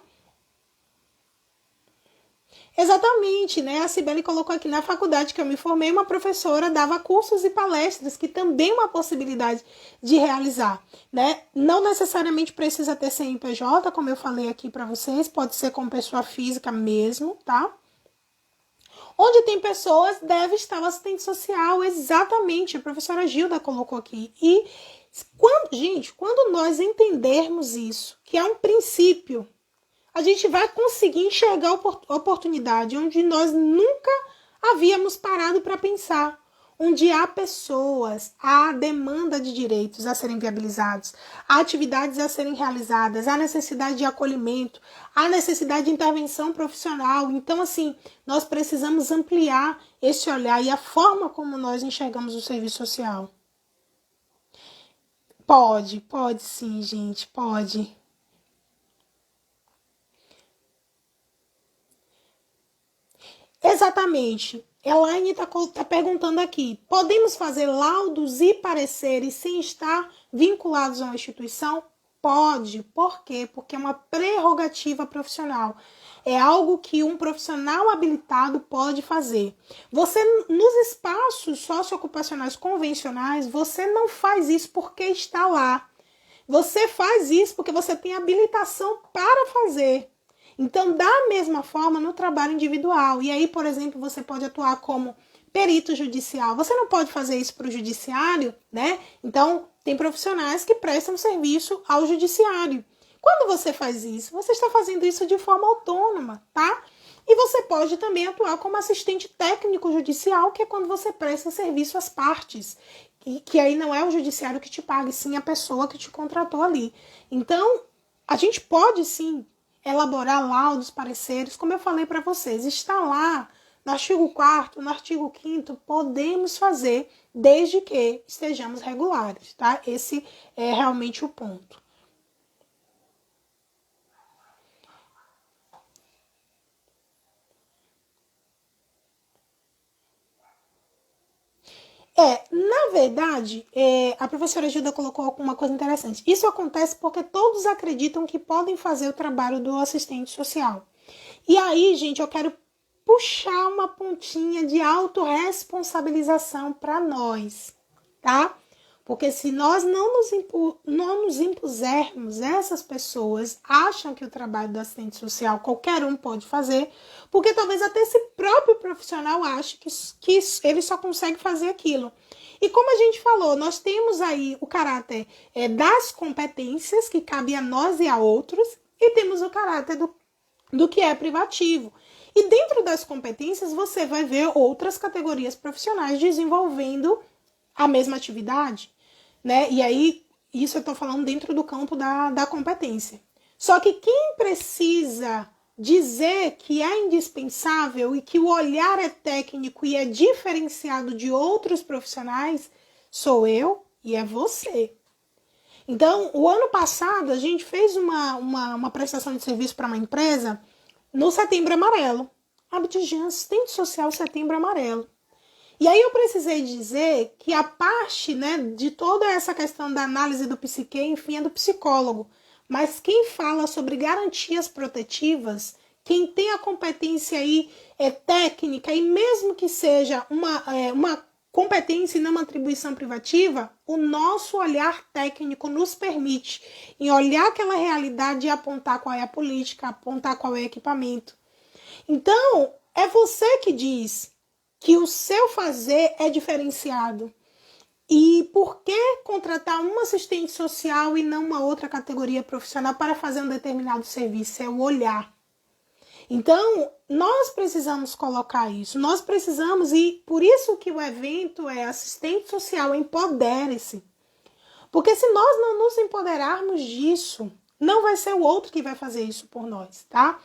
Exatamente, né? A Cibele colocou aqui na faculdade que eu me formei, uma professora dava cursos e palestras, que também é uma possibilidade de realizar, né? Não necessariamente precisa ter CNPJ, como eu falei aqui para vocês, pode ser com pessoa física mesmo, tá? Onde tem pessoas, deve estar o assistente social, exatamente, a professora Gilda colocou aqui. E, quando nós entendermos isso, que é um princípio, a gente vai conseguir enxergar a oportunidade onde nós nunca havíamos parado para pensar. Onde há pessoas, há demanda de direitos a serem viabilizados, há atividades a serem realizadas, há necessidade de acolhimento, há necessidade de intervenção profissional. Então, assim, nós precisamos ampliar esse olhar e a forma como nós enxergamos o serviço social. Pode sim, gente, pode. Exatamente. Elaine está perguntando aqui, podemos fazer laudos e pareceres sem estar vinculados a uma instituição? Pode. Por quê? Porque é uma prerrogativa profissional. É algo que um profissional habilitado pode fazer. Você, nos espaços socioocupacionais convencionais, você não faz isso porque está lá. Você faz isso porque você tem habilitação para fazer. Então, da mesma forma, no trabalho individual. E aí, por exemplo, você pode atuar como perito judicial. Você não pode fazer isso para o judiciário, né? Então, tem profissionais que prestam serviço ao judiciário. Quando você faz isso, você está fazendo isso de forma autônoma, tá? E você pode também atuar como assistente técnico judicial, que é quando você presta serviço às partes. Que aí não é o judiciário que te paga, sim a pessoa que te contratou ali. Então, a gente pode sim elaborar laudos, pareceres, como eu falei para vocês, está lá no artigo 4º, no artigo 5º, podemos fazer desde que estejamos regulares, tá? Esse é realmente o ponto. Na verdade, a professora Gilda colocou alguma coisa interessante. Isso acontece porque todos acreditam que podem fazer o trabalho do assistente social. E aí, gente, eu quero puxar uma pontinha de autorresponsabilização para nós, tá? Porque se nós não nos impusermos, essas pessoas acham que o trabalho do assistente social qualquer um pode fazer, porque talvez até esse próprio profissional ache que ele só consegue fazer aquilo. E como a gente falou, nós temos aí o caráter das competências, que cabe a nós e a outros, e temos o caráter do que é privativo. E dentro das competências, você vai ver outras categorias profissionais desenvolvendo a mesma atividade, né? E aí, isso eu estou falando dentro do campo da competência. Só que quem precisa dizer que é indispensável e que o olhar é técnico e é diferenciado de outros profissionais, sou eu e é você. Então, o ano passado, a gente fez uma prestação de serviço para uma empresa no Setembro Amarelo. Abdijan, assistente social Setembro Amarelo. E aí eu precisei dizer que a parte, né, de toda essa questão da análise do psique, enfim, é do psicólogo. Mas quem fala sobre garantias protetivas, quem tem a competência aí técnica, e mesmo que seja uma competência e não uma atribuição privativa, o nosso olhar técnico nos permite em olhar aquela realidade e apontar qual é a política, apontar qual é o equipamento. Então, é você que diz que o seu fazer é diferenciado. E por que contratar um assistente social e não uma outra categoria profissional para fazer um determinado serviço? É o olhar. Então, nós precisamos colocar isso. Nós precisamos, e por isso que o evento é assistente social, empodere-se. Porque se nós não nos empoderarmos disso, não vai ser o outro que vai fazer isso por nós, tá?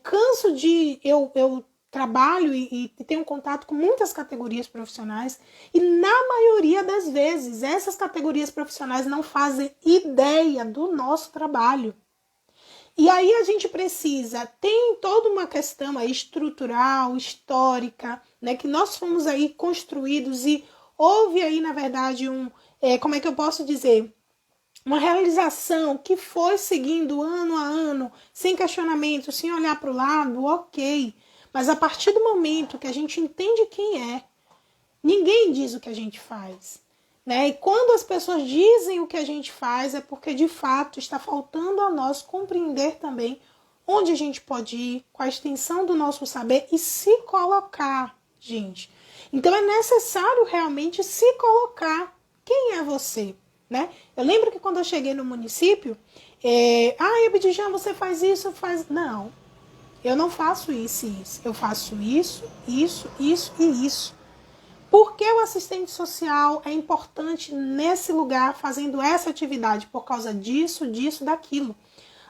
Canso de... Eu trabalho e tenho contato com muitas categorias profissionais e na maioria das vezes essas categorias profissionais não fazem ideia do nosso trabalho. E aí a gente precisa, tem toda uma questão aí estrutural, histórica, né, que nós fomos aí construídos e houve aí, na verdade, como é que eu posso dizer? Uma realização que foi seguindo ano a ano, sem questionamento, sem olhar para o lado, ok. Mas a partir do momento que a gente entende quem é, ninguém diz o que a gente faz. Né? E quando as pessoas dizem o que a gente faz, é porque de fato está faltando a nós compreender também onde a gente pode ir, qual a extensão do nosso saber e se colocar, gente. Então é necessário realmente se colocar. Quem é você? Né? Eu lembro que quando eu cheguei no município, Abdijan, você faz isso, faz... Não, eu não faço isso e isso. Eu faço isso, isso, isso e isso. Por que o assistente social é importante nesse lugar fazendo essa atividade? Por causa disso, disso, daquilo.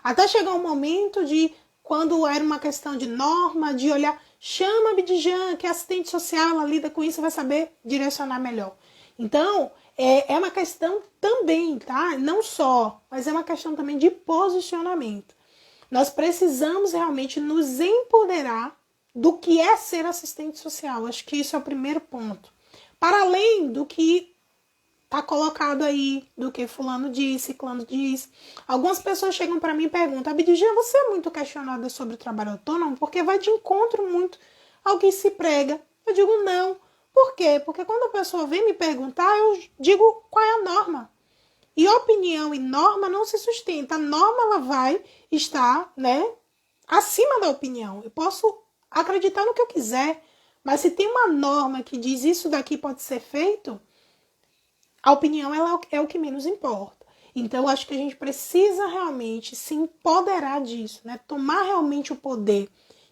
Até chegar um momento de, quando era uma questão de norma, de olhar, chama a Abdijan, que é assistente social, ela lida com isso e vai saber direcionar melhor. Então, é uma questão também, tá? Não só, mas é uma questão também de posicionamento. Nós precisamos realmente nos empoderar do que é ser assistente social. Acho que isso é o primeiro ponto. Para além do que tá colocado aí, do que fulano disse, ciclano disse. Algumas pessoas chegam para mim e perguntam: Abdigia, você é muito questionada sobre o trabalho autônomo porque vai de encontro muito ao que se prega. Eu digo não. Por quê? Porque quando a pessoa vem me perguntar, eu digo qual é a norma. E opinião e norma não se sustenta. A norma ela vai estar, né, acima da opinião. Eu posso acreditar no que eu quiser, mas se tem uma norma que diz isso daqui pode ser feito, a opinião ela é o que menos importa. Então, eu acho que a gente precisa realmente se empoderar disso, né? Tomar realmente o poder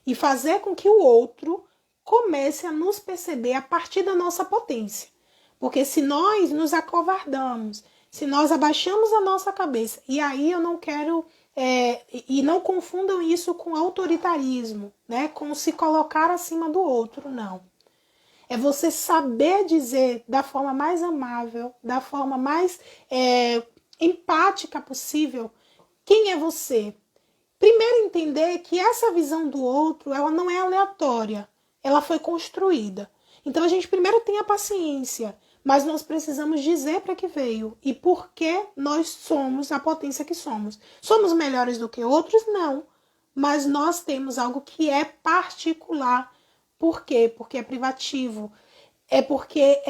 e fazer com que o outro comece a nos perceber a partir da nossa potência. Porque se nós nos acovardamos, se nós abaixamos a nossa cabeça, e aí eu não quero... e não confundam isso com autoritarismo, né? Com se colocar acima do outro, não. É você saber dizer da forma mais amável, da forma mais empática possível, quem é você. Primeiro entender que essa visão do outro, ela não é aleatória, ela foi construída. Então a gente primeiro tem a paciência, mas nós precisamos dizer para que veio e por que nós somos a potência que somos. Somos melhores do que outros? Não, mas nós temos algo que é particular. Por quê? Porque é privativo. É porque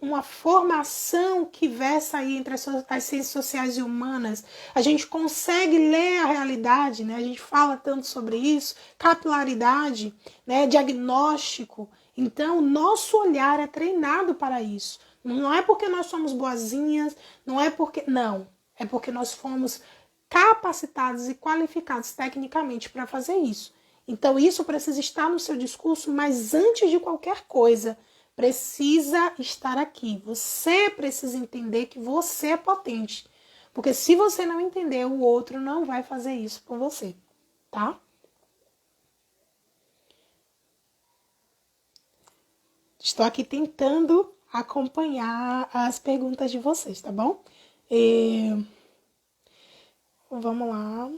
uma formação que versa aí entre as ciências sociais e humanas. A gente consegue ler a realidade, né? A gente fala tanto sobre isso, capilaridade, né? Diagnóstico. Então, nosso olhar é treinado para isso. Não é porque nós somos boazinhas, não é porque... Não, é porque nós fomos capacitados e qualificados tecnicamente para fazer isso. Então, isso precisa estar no seu discurso, mas antes de qualquer coisa, precisa estar aqui. Você precisa entender que você é potente. Porque se você não entender, o outro não vai fazer isso por você, tá? Estou aqui tentando acompanhar as perguntas de vocês, tá bom? Vamos lá.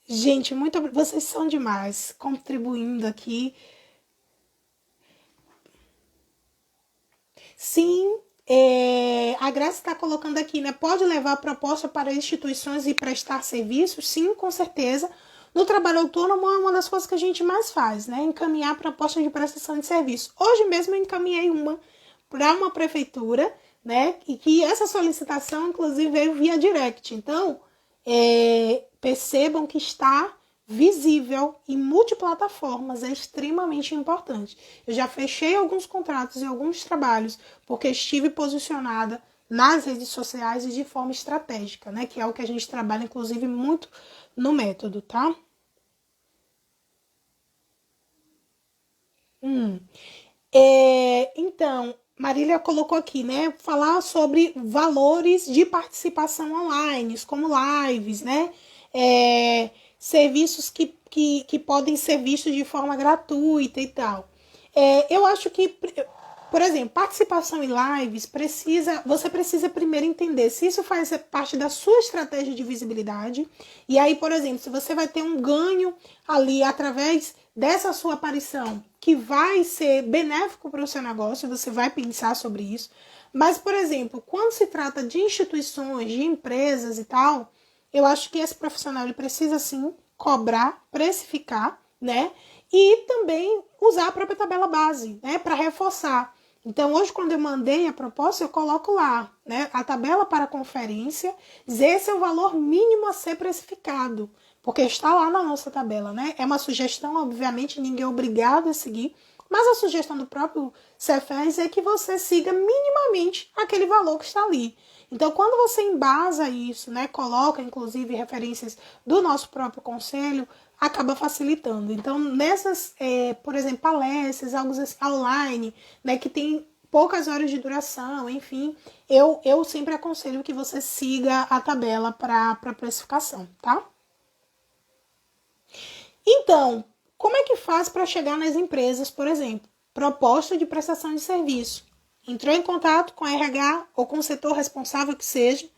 Gente, vocês são demais, contribuindo aqui. Sim, a Graça está colocando aqui, né? Pode levar a proposta para instituições e prestar serviços? Sim, com certeza. No trabalho autônomo é uma das coisas que a gente mais faz, né? Encaminhar propostas de prestação de serviço. Hoje mesmo eu encaminhei uma para uma prefeitura, né? E que essa solicitação, inclusive, veio via direct. Então, percebam que está visível em multiplataformas, é extremamente importante. Eu já fechei alguns contratos e alguns trabalhos porque estive posicionada nas redes sociais e de forma estratégica, né? Que é o que a gente trabalha, inclusive, muito no método, tá? Então, Marília colocou aqui, né? Falar sobre valores de participação online, como lives, né? Serviços que podem ser vistos de forma gratuita e tal. Eu acho que, por exemplo, participação em lives você precisa primeiro entender se isso faz parte da sua estratégia de visibilidade. E aí, por exemplo, se você vai ter um ganho ali através dessa sua aparição que vai ser benéfico para o seu negócio, você vai pensar sobre isso. Mas, por exemplo, quando se trata de instituições, de empresas e tal, eu acho que esse profissional ele precisa sim cobrar, precificar, né? E também usar a própria tabela base, né? Para reforçar. Então, hoje, quando eu mandei a proposta, eu coloco lá, né? A tabela para conferência, esse é o valor mínimo a ser precificado, porque está lá na nossa tabela, né? É uma sugestão, obviamente, ninguém é obrigado a seguir, mas a sugestão do próprio Cefes é que você siga minimamente aquele valor que está ali. Então, quando você embasa isso, né, coloca, inclusive, referências do nosso próprio conselho, acaba facilitando. Então, nessas, por exemplo, palestras, algo assim, online, né, que tem poucas horas de duração, enfim, eu sempre aconselho que você siga a tabela para precificação, tá? Então, como é que faz para chegar nas empresas, por exemplo? Proposta de prestação de serviço. Entrou em contato com a RH ou com o setor responsável que seja.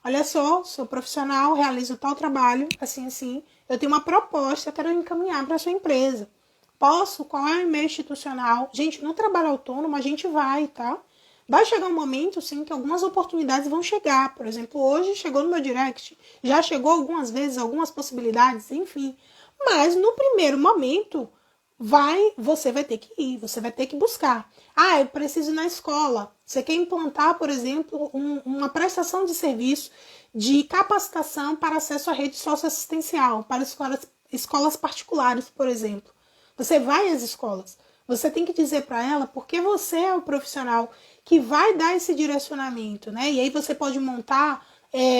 Olha só, sou profissional, realizo tal trabalho, assim, eu tenho uma proposta, quero encaminhar para a sua empresa. Posso? Qual é o e-mail institucional? Gente, no trabalho autônomo a gente vai, tá? Vai chegar um momento, sim, que algumas oportunidades vão chegar. Por exemplo, hoje chegou no meu direct, já chegou algumas vezes, algumas possibilidades, enfim. Mas no primeiro momento, você vai ter que ir, você vai ter que buscar. Ah, eu preciso ir na escola. Você quer implantar, por exemplo, uma prestação de serviço de capacitação para acesso à rede socioassistencial, para escolas particulares, por exemplo. Você vai às escolas. Você tem que dizer para ela porque você é o profissional que vai dar esse direcionamento, né? E aí você pode montar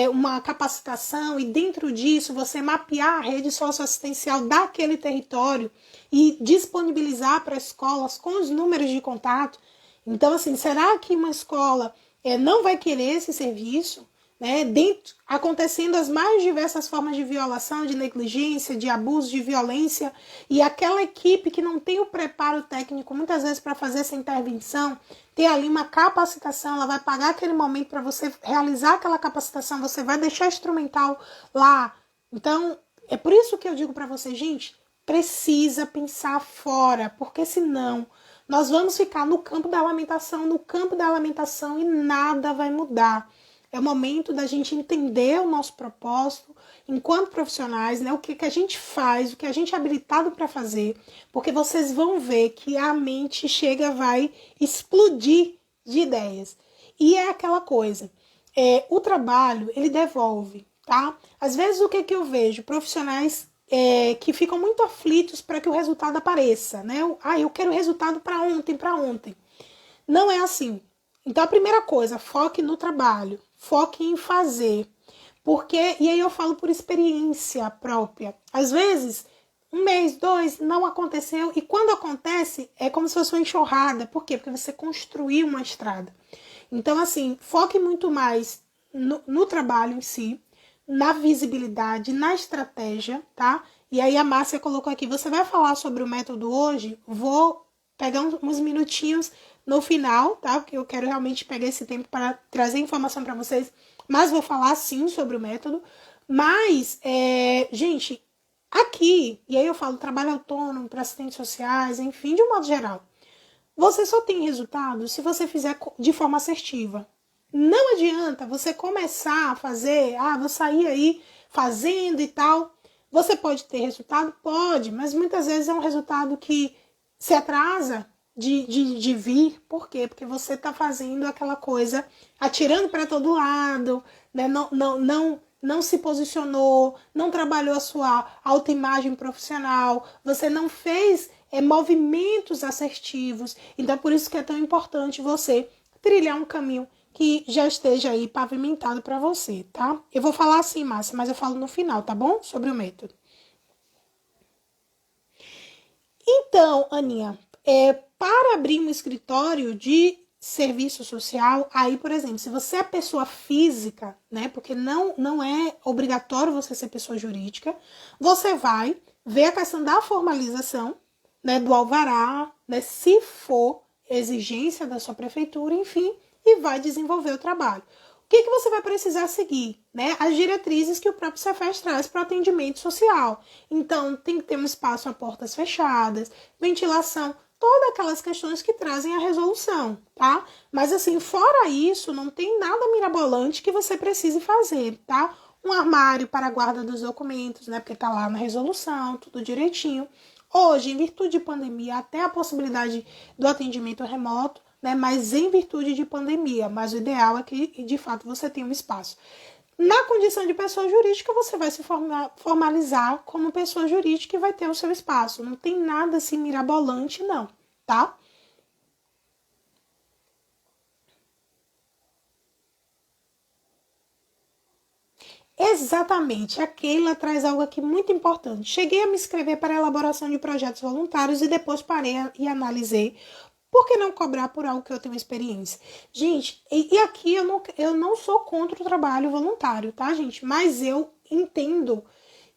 uma capacitação e dentro disso você mapear a rede socioassistencial daquele território e disponibilizar para escolas com os números de contato. Então, assim, será que uma escola não vai querer esse serviço? Né, acontecendo as mais diversas formas de violação, de negligência, de abuso, de violência, e aquela equipe que não tem o preparo técnico muitas vezes para fazer essa intervenção, ter ali uma capacitação, ela vai pagar aquele momento para você realizar aquela capacitação, você vai deixar instrumental lá. Então, é por isso que eu digo para você, gente, precisa pensar fora, porque senão nós vamos ficar no campo da lamentação e nada vai mudar. É o momento da gente entender o nosso propósito enquanto profissionais, né? O que a gente faz, o que a gente é habilitado para fazer, porque vocês vão ver que a mente vai explodir de ideias. E é aquela coisa, o trabalho, ele devolve, tá? Às vezes o que eu vejo? Profissionais que ficam muito aflitos para que o resultado apareça, né? Eu quero resultado para ontem. Não é assim. Então, a primeira coisa, foque no trabalho, foque em fazer. Porque, e aí eu falo por experiência própria. Às vezes, 1 mês, 2, não aconteceu. E quando acontece, é como se fosse uma enxurrada. Por quê? Porque você construiu uma estrada. Então, assim, foque muito mais no trabalho em si, na visibilidade, na estratégia, tá? E aí a Márcia colocou aqui, você vai falar sobre o método hoje? Vou pegar uns minutinhos no final, tá? Porque eu quero realmente pegar esse tempo para trazer informação para vocês, mas vou falar sim sobre o método. Mas, gente, aqui, e aí eu falo trabalho autônomo para assistentes sociais, enfim, de um modo geral, você só tem resultado se você fizer de forma assertiva. Não adianta você começar a fazer, vou sair aí fazendo e tal. Você pode ter resultado? Pode, mas muitas vezes é um resultado que se atrasa de vir. Por quê? Porque você está fazendo aquela coisa atirando para todo lado, né? Não se posicionou, não trabalhou a sua autoimagem profissional, você não fez movimentos assertivos. Então, por isso que é tão importante você trilhar um caminho que já esteja aí pavimentado para você, tá? Eu vou falar assim, Márcia, mas eu falo no final, tá bom? Sobre o método. Então, Aninha, para abrir um escritório de serviço social, aí, por exemplo, se você é pessoa física, né, porque não é obrigatório você ser pessoa jurídica, você vai ver a questão da formalização, né, do alvará, né, se for exigência da sua prefeitura, enfim, e vai desenvolver o trabalho. O que você vai precisar seguir? Né? As diretrizes que o próprio Cefes traz para o atendimento social. Então, tem que ter um espaço a portas fechadas, ventilação, todas aquelas questões que trazem a resolução, tá? Mas, assim, fora isso, não tem nada mirabolante que você precise fazer, tá? Um armário para a guarda dos documentos, né? Porque tá lá na resolução, tudo direitinho. Hoje, em virtude de pandemia, até a possibilidade do atendimento remoto, né, mas em virtude de pandemia, mas o ideal é que, de fato, você tenha um espaço. Na condição de pessoa jurídica, você vai se formalizar como pessoa jurídica e vai ter o seu espaço. Não tem nada assim mirabolante, não, tá? Exatamente, a Keila traz algo aqui muito importante. Cheguei a me inscrever para a elaboração de projetos voluntários e depois parei e analisei. Por que não cobrar por algo que eu tenho experiência? Gente, e aqui eu não sou contra o trabalho voluntário, tá, gente? Mas eu entendo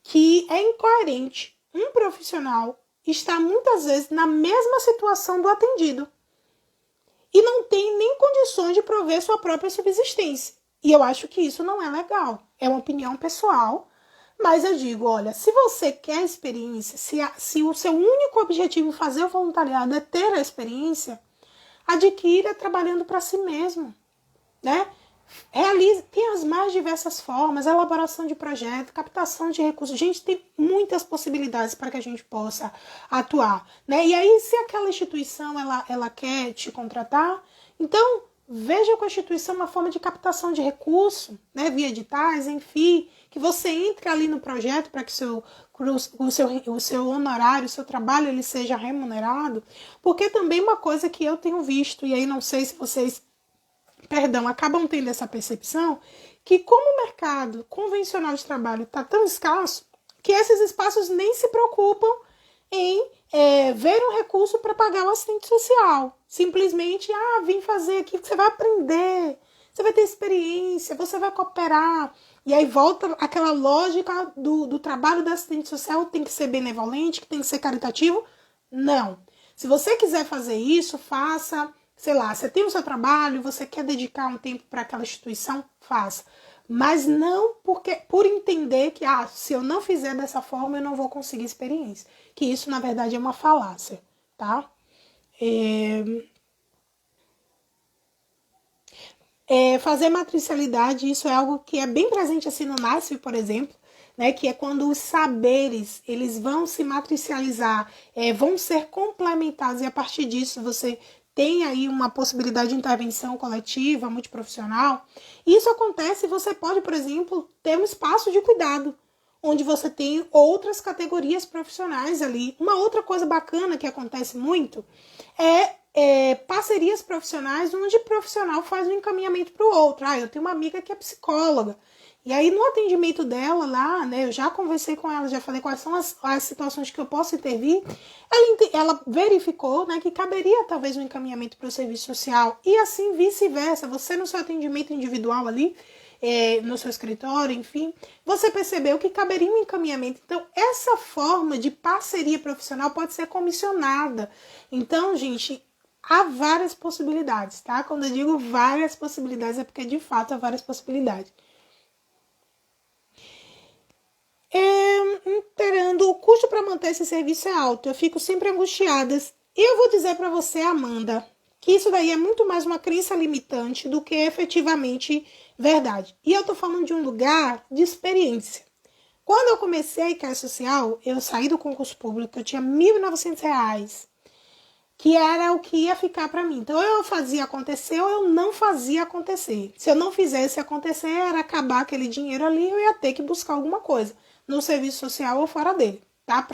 que é incoerente um profissional estar muitas vezes na mesma situação do atendido e não tem nem condições de prover sua própria subsistência. E eu acho que isso não é legal. É uma opinião pessoal, Mas eu digo, olha, se você quer experiência, se o seu único objetivo em fazer o voluntariado é ter a experiência, adquira trabalhando para si mesmo, né? Realize, tem as mais diversas formas, elaboração de projeto, captação de recursos. Gente, tem muitas possibilidades para que a gente possa atuar, né? E aí, se aquela instituição ela quer te contratar, então veja com a instituição uma forma de captação de recurso, né? Via editais, enfim, que você entre ali no projeto para que o seu honorário, o seu trabalho, ele seja remunerado, porque também uma coisa que eu tenho visto, e aí não sei se vocês acabam tendo essa percepção, que como o mercado convencional de trabalho está tão escasso, que esses espaços nem se preocupam em ver um recurso para pagar o assistente social. Simplesmente, vim fazer aqui, você vai aprender, você vai ter experiência, você vai cooperar. E aí volta aquela lógica do trabalho do assistente social, tem que ser benevolente, que tem que ser caritativo. Não. Se você quiser fazer isso, faça. Sei lá, você tem o seu trabalho, você quer dedicar um tempo para aquela instituição, faça. Mas não por entender que, se eu não fizer dessa forma, eu não vou conseguir experiência. Que isso, na verdade, é uma falácia, tá? Fazer matricialidade, isso é algo que é bem presente assim no NASF, por exemplo, né, que é quando os saberes eles vão se matricializar, vão ser complementados, e a partir disso você tem aí uma possibilidade de intervenção coletiva, multiprofissional. Isso acontece, você pode, por exemplo, ter um espaço de cuidado, onde você tem outras categorias profissionais ali. Uma outra coisa bacana que acontece muito é parcerias profissionais, onde o profissional faz um encaminhamento para o outro. Eu tenho uma amiga que é psicóloga, e aí no atendimento dela lá, né, eu já conversei com ela, já falei quais são as situações que eu posso intervir. Ela verificou, né, que caberia talvez um encaminhamento para o serviço social, e assim vice-versa. Você no seu atendimento individual ali, no seu escritório, enfim, você percebeu que caberia um encaminhamento. Então, essa forma de parceria profissional pode ser comissionada. Então, gente, há várias possibilidades, tá? Quando eu digo várias possibilidades, é porque de fato há várias possibilidades. O custo para manter esse serviço é alto. Eu fico sempre angustiada. E eu vou dizer para você, Amanda, que isso daí é muito mais uma crença limitante do que efetivamente verdade. E eu tô falando de um lugar de experiência. Quando eu comecei a ICAE Social, eu saí do concurso público, eu tinha R$ 1.900, que era o que ia ficar para mim. Então, eu fazia acontecer ou eu não fazia acontecer. Se eu não fizesse acontecer, era acabar aquele dinheiro ali, eu ia ter que buscar alguma coisa no serviço social ou fora dele, tá?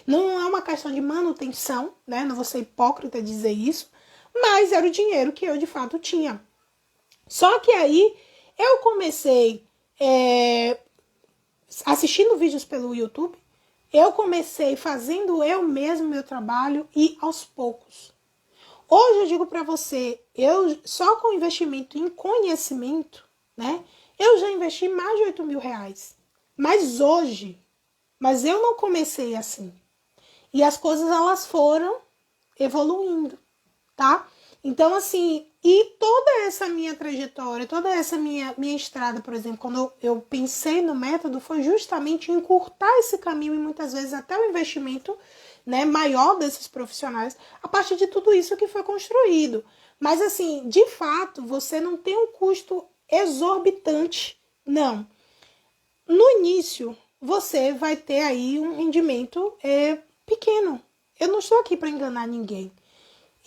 Não é uma questão de manutenção, né? Não vou ser hipócrita dizer isso, mas era o dinheiro que eu, de fato, tinha. Só que aí, eu comecei assistindo vídeos pelo YouTube, eu comecei fazendo eu mesmo meu trabalho e aos poucos. Hoje eu digo para você, eu só com investimento em conhecimento, né? Eu já investi mais de R$ 8.000. Mas eu não comecei assim. E as coisas elas foram evoluindo, tá? Então, assim, e toda essa minha trajetória, toda essa minha estrada, por exemplo, quando eu pensei no método, foi justamente encurtar esse caminho e muitas vezes até o investimento, né, maior desses profissionais, a partir de tudo isso que foi construído. Mas, assim, de fato, você não tem um custo exorbitante, não. No início, você vai ter aí um rendimento pequeno. Eu não estou aqui para enganar ninguém.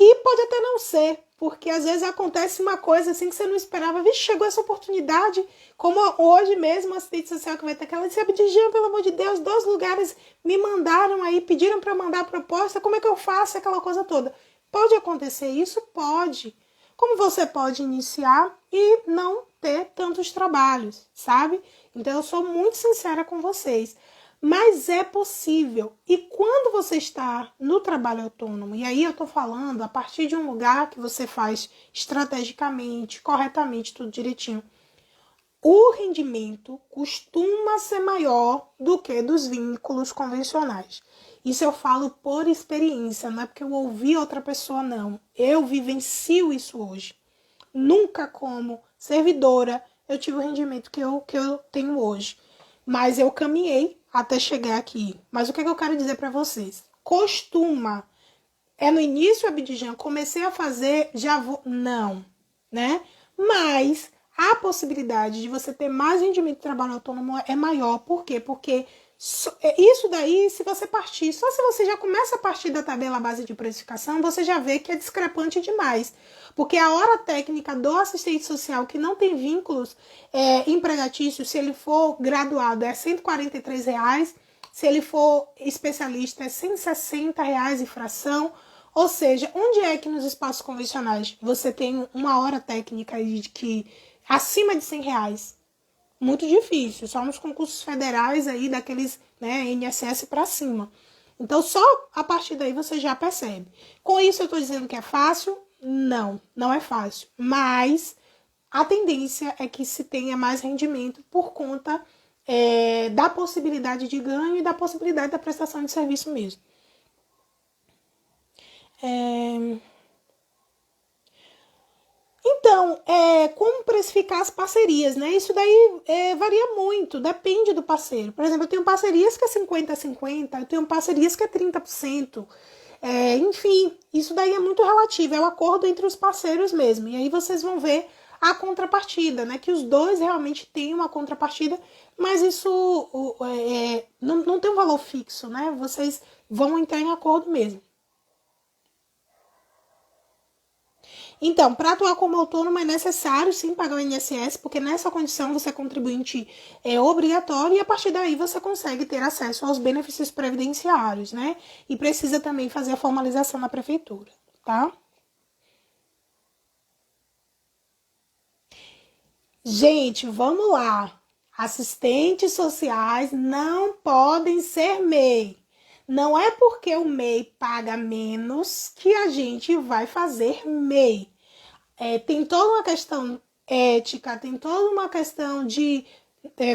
E pode até não ser, porque às vezes acontece uma coisa assim que você não esperava. Vixe, chegou essa oportunidade, como hoje mesmo a assistente social que vai ter aquela, disse, Abdigian, pelo amor de Deus, 2 lugares me mandaram aí, pediram para mandar a proposta, como é que eu faço aquela coisa toda? Pode acontecer isso? Pode. Como você pode iniciar e não ter tantos trabalhos, sabe? Então eu sou muito sincera com vocês. Mas é possível. E quando você está no trabalho autônomo, e aí eu estou falando a partir de um lugar que você faz estrategicamente, corretamente, tudo direitinho, o rendimento costuma ser maior do que dos vínculos convencionais. Isso eu falo por experiência, não é porque eu ouvi outra pessoa, não. Eu vivencio isso hoje. Nunca como servidora eu tive o rendimento que eu tenho hoje. mas eu caminhei até chegar aqui. Mas o que eu quero dizer para vocês? Costuma. É no início, Abidjan, comecei a fazer, já vou. Não, né? Mas a possibilidade de você ter mais rendimento de trabalho autônomo é maior. Por quê? Porque isso daí, se você partir, só se você já começa a partir da tabela base de precificação, você já vê que é discrepante demais. Porque a hora técnica do assistente social que não tem vínculos empregatícios, se ele for graduado, é R$ 143, se ele for especialista, é R$ 160 e fração. Ou seja, onde é que nos espaços convencionais você tem uma hora técnica de que acima de R$ 100? Muito difícil, só nos concursos federais aí, daqueles, né, INSS para cima. Então, só a partir daí você já percebe. Com isso, eu estou dizendo que é fácil? Não, não é fácil. Mas a tendência é que se tenha mais rendimento por conta da possibilidade de ganho e da possibilidade da prestação de serviço mesmo. Então, como precificar as parcerias, né? Isso daí varia muito, depende do parceiro. Por exemplo, eu tenho parcerias que é 50-50, eu tenho parcerias que é 30%. Enfim, isso daí é muito relativo, é o acordo entre os parceiros mesmo. E aí vocês vão ver a contrapartida, né? Que os dois realmente têm uma contrapartida, mas isso não tem um valor fixo, né? Vocês vão entrar em acordo mesmo. Então, para atuar como autônomo é necessário sim pagar o INSS, porque nessa condição você é contribuinte obrigatório e a partir daí você consegue ter acesso aos benefícios previdenciários, né? E precisa também fazer a formalização na prefeitura, tá? Gente, vamos lá. Assistentes sociais não podem ser MEI. Não é porque o MEI paga menos que a gente vai fazer MEI. Tem toda uma questão ética, tem toda uma questão de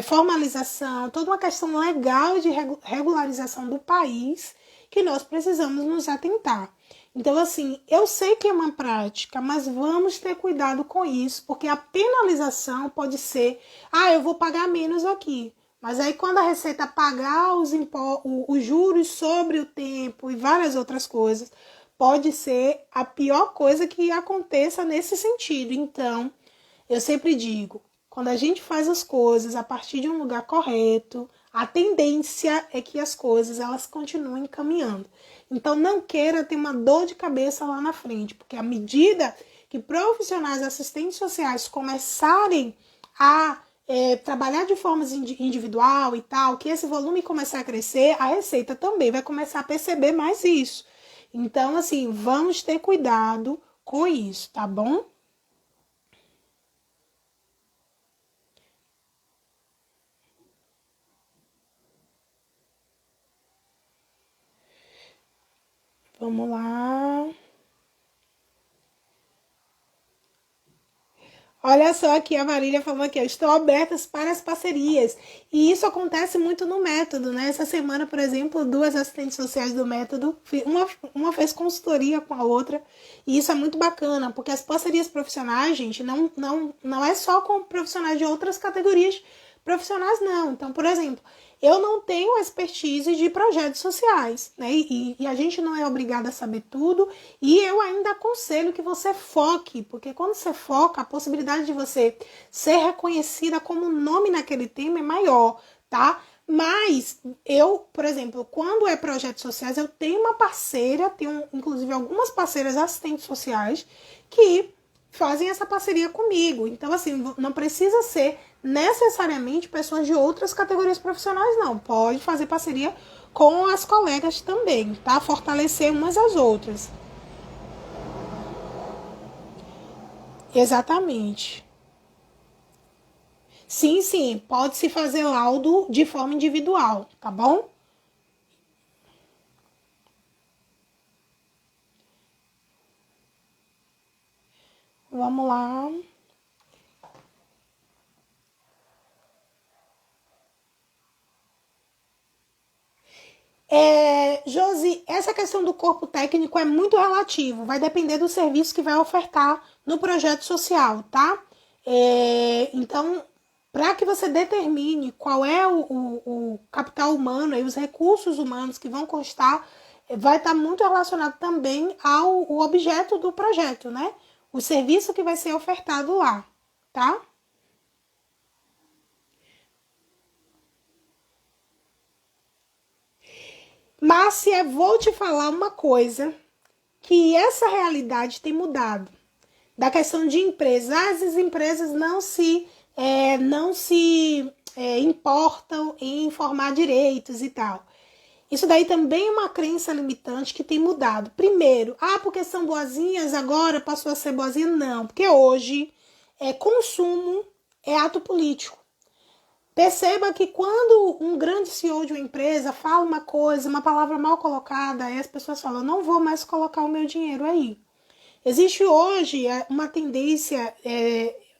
formalização, toda uma questão legal de regularização do país que nós precisamos nos atentar. Então, assim, eu sei que é uma prática, mas vamos ter cuidado com isso, porque a penalização pode ser, eu vou pagar menos aqui. Mas aí quando a Receita pagar os juros sobre o tempo e várias outras coisas, pode ser a pior coisa que aconteça nesse sentido. Então, eu sempre digo, quando a gente faz as coisas a partir de um lugar correto, a tendência é que as coisas elas continuem caminhando. Então, não queira ter uma dor de cabeça lá na frente, porque à medida que profissionais assistentes sociais começarem a trabalhar de forma individual e tal, que esse volume começar a crescer, a Receita também vai começar a perceber mais isso. Então, assim, vamos ter cuidado com isso, tá bom? Vamos lá. Olha só aqui, a Marília falou aqui, estão abertas para as parcerias. E isso acontece muito no método, né? Essa semana, por exemplo, duas assistentes sociais do método, uma fez consultoria com a outra, e isso é muito bacana, porque as parcerias profissionais, gente, não é só com profissionais de outras categorias profissionais, não. Então, por exemplo, eu não tenho expertise de projetos sociais, né? E a gente não é obrigado a saber tudo. E eu ainda aconselho que você foque, porque quando você foca, a possibilidade de você ser reconhecida como nome naquele tema é maior, tá? Mas eu, por exemplo, quando é projetos sociais, eu tenho uma parceira, tenho inclusive algumas parceiras assistentes sociais que fazem essa parceria comigo. Então, assim, não precisa ser necessariamente pessoas de outras categorias profissionais, não. Pode fazer parceria com as colegas também, tá? Fortalecer umas às outras. Exatamente. Sim, sim, pode se fazer laudo de forma individual, tá bom? Vamos lá. Josi, essa questão do corpo técnico é muito relativo, vai depender do serviço que vai ofertar no projeto social, tá? Então, para que você determine qual é o capital humano e os recursos humanos que vão constar, vai estar muito relacionado também ao objeto do projeto, né? O serviço que vai ser ofertado lá, tá? Márcia, vou te falar uma coisa, que essa realidade tem mudado. Da questão de empresas, as empresas não se importam em informar direitos e tal. Isso daí também é uma crença limitante que tem mudado. Primeiro, porque são boazinhas, agora passou a ser boazinha? Não, porque hoje consumo é ato político. Perceba que quando um grande CEO de uma empresa fala uma coisa, uma palavra mal colocada, aí as pessoas falam, não vou mais colocar o meu dinheiro aí. Existe hoje uma tendência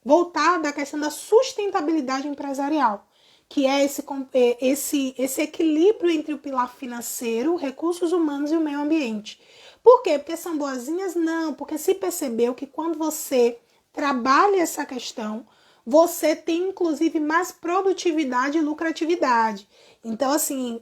voltada à questão da sustentabilidade empresarial, que é esse equilíbrio entre o pilar financeiro, recursos humanos e o meio ambiente. Por quê? Porque são boazinhas? Não, porque se percebeu que quando você trabalha essa questão, você tem inclusive mais produtividade e lucratividade. Então, assim,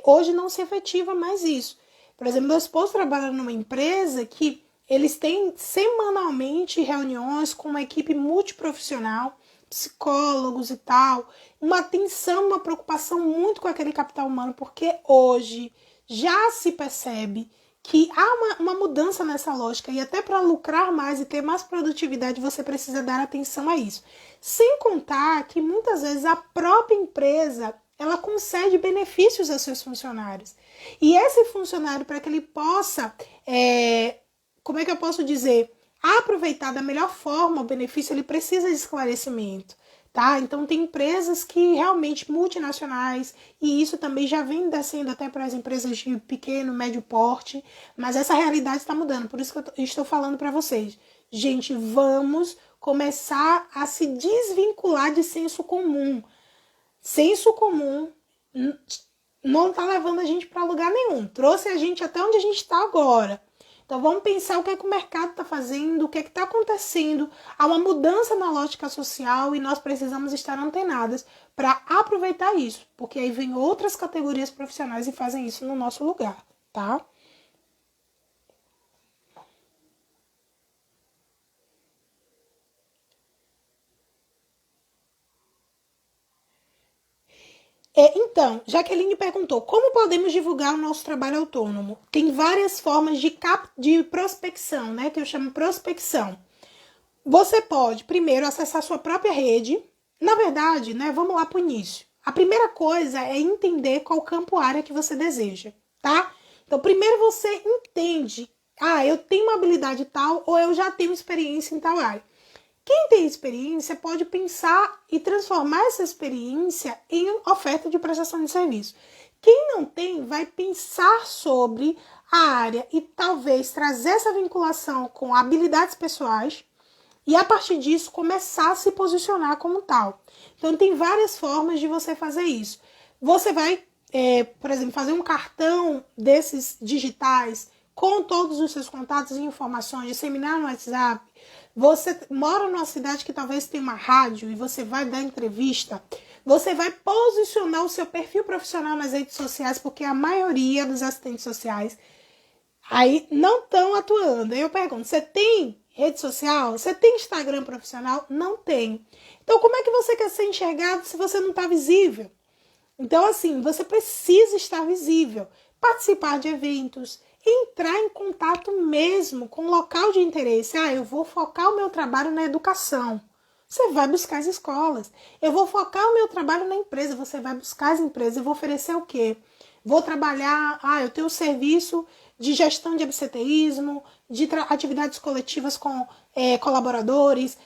hoje não se efetiva mais isso. Por exemplo, meu esposo trabalha numa empresa que eles têm semanalmente reuniões com uma equipe multiprofissional, psicólogos e tal, uma atenção, uma preocupação muito com aquele capital humano, porque hoje já se percebe que há uma mudança nessa lógica e até para lucrar mais e ter mais produtividade você precisa dar atenção a isso. Sem contar que muitas vezes a própria empresa ela concede benefícios aos seus funcionários. E esse funcionário, para que ele possa como é que eu posso dizer, aproveitar da melhor forma o benefício, ele precisa de esclarecimento, tá? Então tem empresas que realmente multinacionais, e isso também já vem descendo até para as empresas de pequeno, médio porte, mas essa realidade está mudando, por isso que eu estou falando para vocês. Gente, vamos começar a se desvincular de senso comum. Senso comum não está levando a gente para lugar nenhum, trouxe a gente até onde a gente está agora. Então vamos pensar o que é que o mercado está fazendo, o que é que está acontecendo. Há uma mudança na lógica social e nós precisamos estar antenadas para aproveitar isso, porque aí vem outras categorias profissionais e fazem isso no nosso lugar, tá? Então, Jaqueline perguntou, como podemos divulgar o nosso trabalho autônomo? Tem várias formas de prospecção, né? Que eu chamo prospecção. Você pode, primeiro, acessar sua própria rede. Na verdade, né, vamos lá para o início. A primeira coisa é entender qual campo área que você deseja, tá? Então, primeiro você entende, eu tenho uma habilidade tal ou eu já tenho experiência em tal área. Quem tem experiência pode pensar e transformar essa experiência em oferta de prestação de serviço. Quem não tem vai pensar sobre a área e talvez trazer essa vinculação com habilidades pessoais e a partir disso começar a se posicionar como tal. Então tem várias formas de você fazer isso. Você vai, por exemplo, fazer um cartão desses digitais com todos os seus contatos e informações, disseminar no WhatsApp. Você mora numa cidade que talvez tenha uma rádio e você vai dar entrevista. Você vai posicionar o seu perfil profissional nas redes sociais, porque a maioria dos assistentes sociais aí não estão atuando. Aí eu pergunto, você tem rede social? Você tem Instagram profissional? Não tem. Então, como é que você quer ser enxergado se você não está visível? Então, assim, você precisa estar visível, participar de eventos, entrar em contato mesmo com o local de interesse. Eu vou focar o meu trabalho na educação. Você vai buscar as escolas. Eu vou focar o meu trabalho na empresa. Você vai buscar as empresas. Eu vou oferecer o quê? Vou trabalhar, eu tenho um serviço de gestão de absenteísmo, de atividades coletivas com colaboradores,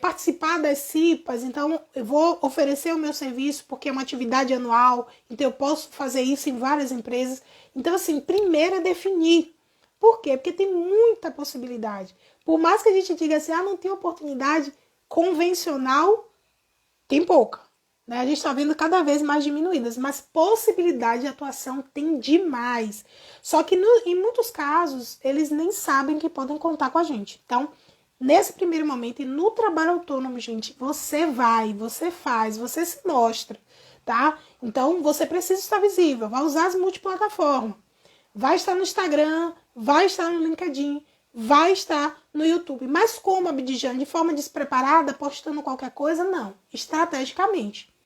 participar das CIPAs, então eu vou oferecer o meu serviço porque é uma atividade anual, então eu posso fazer isso em várias empresas. Então, assim, primeiro é definir. Por quê? Porque tem muita possibilidade. Por mais que a gente diga assim, não tem oportunidade convencional, tem pouca. Né? A gente está vendo cada vez mais diminuídas, mas possibilidade de atuação tem demais. Só que em muitos casos, eles nem sabem que podem contar com a gente. Então, Nesse primeiro momento e no trabalho autônomo, gente, você vai, você faz, você se mostra, tá? Então, você precisa estar visível, vai usar as multiplataformas. Vai estar no Instagram, vai estar no LinkedIn, vai estar no YouTube. Mas como, Abdijan, de forma despreparada, postando qualquer coisa? Não. Estrategicamente.